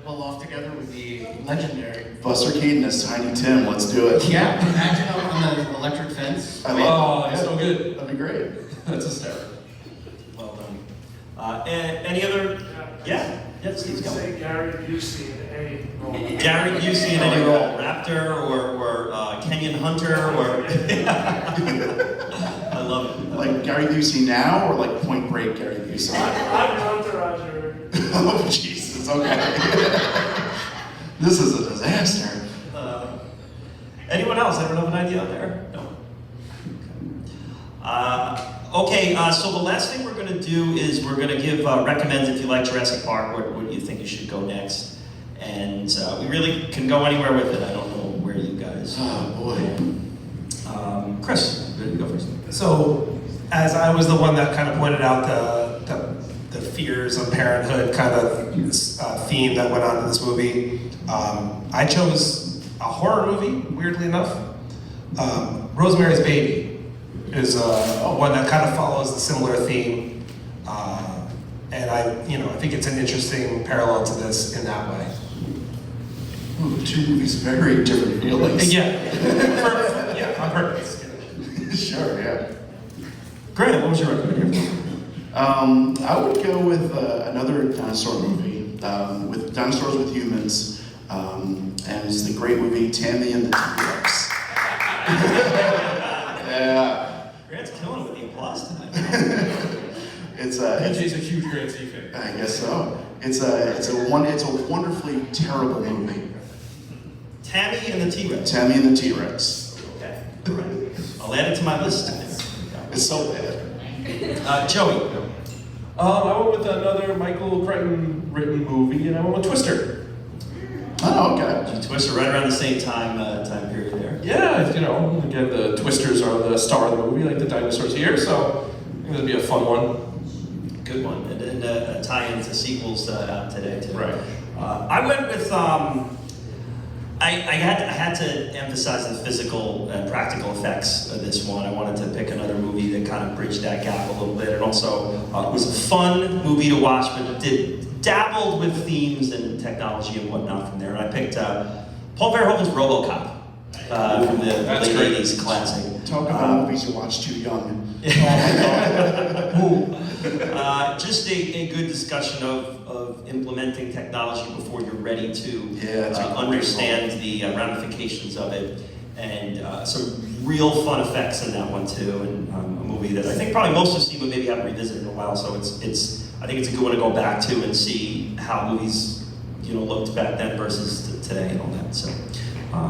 pull off together would be legendary. Buster Keaton as Tiny Tim. Let's do it. Yeah, imagine on the electric fence. It's so good. That'd be great. That's hysterical. Well done. Any other? Yeah, Steve's going. Say Gary Busey in any role. Gary Busey in any role, Raptor or Kenyan Hunter or. I love it. Like Gary Busey now or like Point Break Gary Busey? I'm Hunter Roger. Oh Jesus! Okay. This is a disaster. Anyone else? Anyone have an idea out there? No. Okay, so the last thing we're going to do is we're going to give recommends if you like Jurassic Park, what you think you should go next. And we really can go anywhere with it. I don't know where you guys. Oh boy. Chris, you go first. So, as I was the one that kind of pointed out the fears of parenthood kind of theme that went on in this movie, I chose a horror movie, weirdly enough. Rosemary's Baby is one that kind of follows the similar theme, and I think it's an interesting parallel to this in that way. Ooh, two movies, very different feelings. Yeah, on purpose. Sure, yeah. Grant, what was your recommendation? I would go with another dinosaur movie with dinosaurs with humans, and it's the great movie Tammy and the T-Rex. Yeah. Grant's killing it with the applause tonight. It's PJ's a huge Grant Z fan. I guess so. It's a wonderfully terrible movie. Tammy and the T-Rex. Tammy and the T-Rex. Okay, all right. I'll add it to my list. It's so bad. Joey. I went with another Michael Crichton written movie, and I went with Twister. Oh, okay. Twister right around the same time period there. Yeah, again, the Twisters are the star of the movie, like the dinosaurs here, so I think it'll be a fun one. Good one, and a tie-in to sequels out today too. Right. I went with I had to emphasize the physical and practical effects of this one. I wanted to pick another movie that kind of bridged that gap a little bit, and also it was a fun movie to watch, but dabbled with themes and technology and whatnot from there. And I picked Paul Verhoeven's RoboCop. from the That's late great. 80s classic. Talk about movies you watch too young. Just a good discussion of implementing technology before you're ready to that's a great understand the ramifications of it, and some real fun effects in that one too, and a movie that I think probably most have seen but maybe haven't revisited in a while, so I think it's a good one to go back to and see how movies looked back then versus today and all that.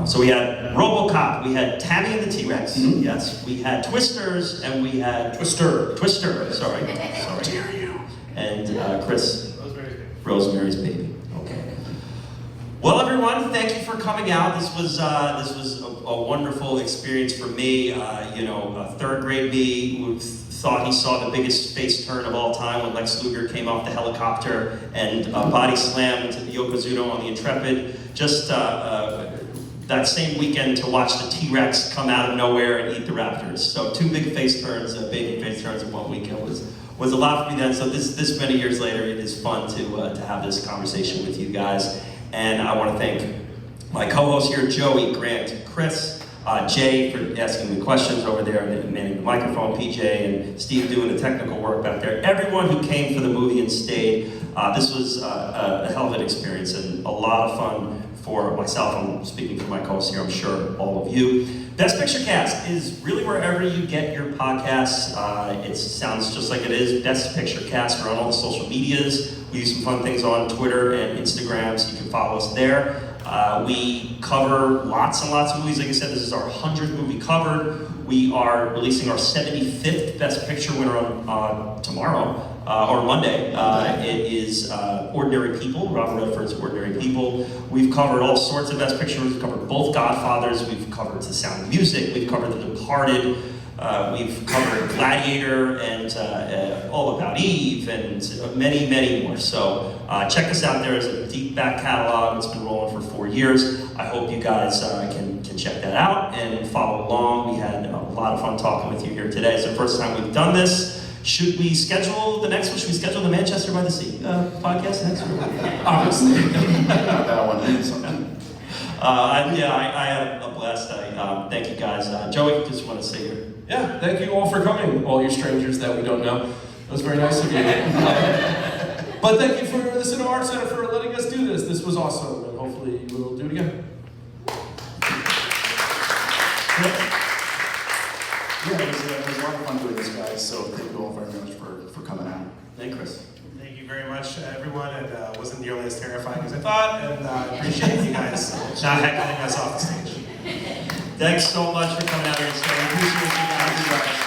So we had RoboCop, we had Tammy and the T-Rex, yes, we had Twisters, and we had Twister, sorry. How dare you? And Chris, Rosemary's Baby. Okay. Well, everyone, thank you for coming out. This was a wonderful experience for me. Third grade me who thought he saw the biggest face turn of all time when Lex Luger came off the helicopter and body slammed Yokozuna on the Intrepid. Just that same weekend to watch the T-Rex come out of nowhere and eat the Raptors. So 2 big face turns, baby face turns in 1 weekend was a lot for me then. So this many years later, it is fun to have this conversation with you guys. And I want to thank my co-hosts here, Joey, Grant, Chris, Jay for asking the questions over there and manning the microphone, PJ, and Steve doing the technical work back there. Everyone who came for the movie and stayed. This was a hell of an experience and a lot of fun for myself. I'm speaking for my co-hosts here, I'm sure all of you. Best Picture Cast is really wherever you get your podcasts. It sounds just like it is. Best Picture Cast. We're on all the social medias. We do some fun things on Twitter and Instagram, so you can follow us there. We cover lots and lots of movies. Like I said, this is our 100th movie covered. We are releasing our 75th Best Picture winner on tomorrow, or Monday. It is Ordinary People, Robert Redford's Ordinary People. We've covered all sorts of Best Pictures. We've covered both Godfathers. We've covered The Sound of Music. We've covered The Departed. We've covered Gladiator and All About Eve and many, many more. So check us out. There is a deep back catalog. It's been rolling for 4 years. I hope you guys can check that out and follow along. We had a lot of fun talking with you here today. It's the first time we've done this. Should we schedule the next one? Should we schedule the Manchester by the Sea podcast next week? Obviously. That one something. I had a blast. Thank you guys. Joey, just want to say your... Yeah, thank you all for coming, all you strangers that we don't know. That was very nice of you. But thank you for the Cinema Arts Center for letting us do this. This was awesome, and hopefully we'll do it again. Yeah, it was a lot of fun doing this, guys, so thank you all very much for coming out. Thank you, Chris. Thank you very much, everyone. It wasn't nearly as terrifying as I thought, and I appreciate you guys not heckling us off the stage. Thanks so much for coming out here and staying. We appreciate you guys.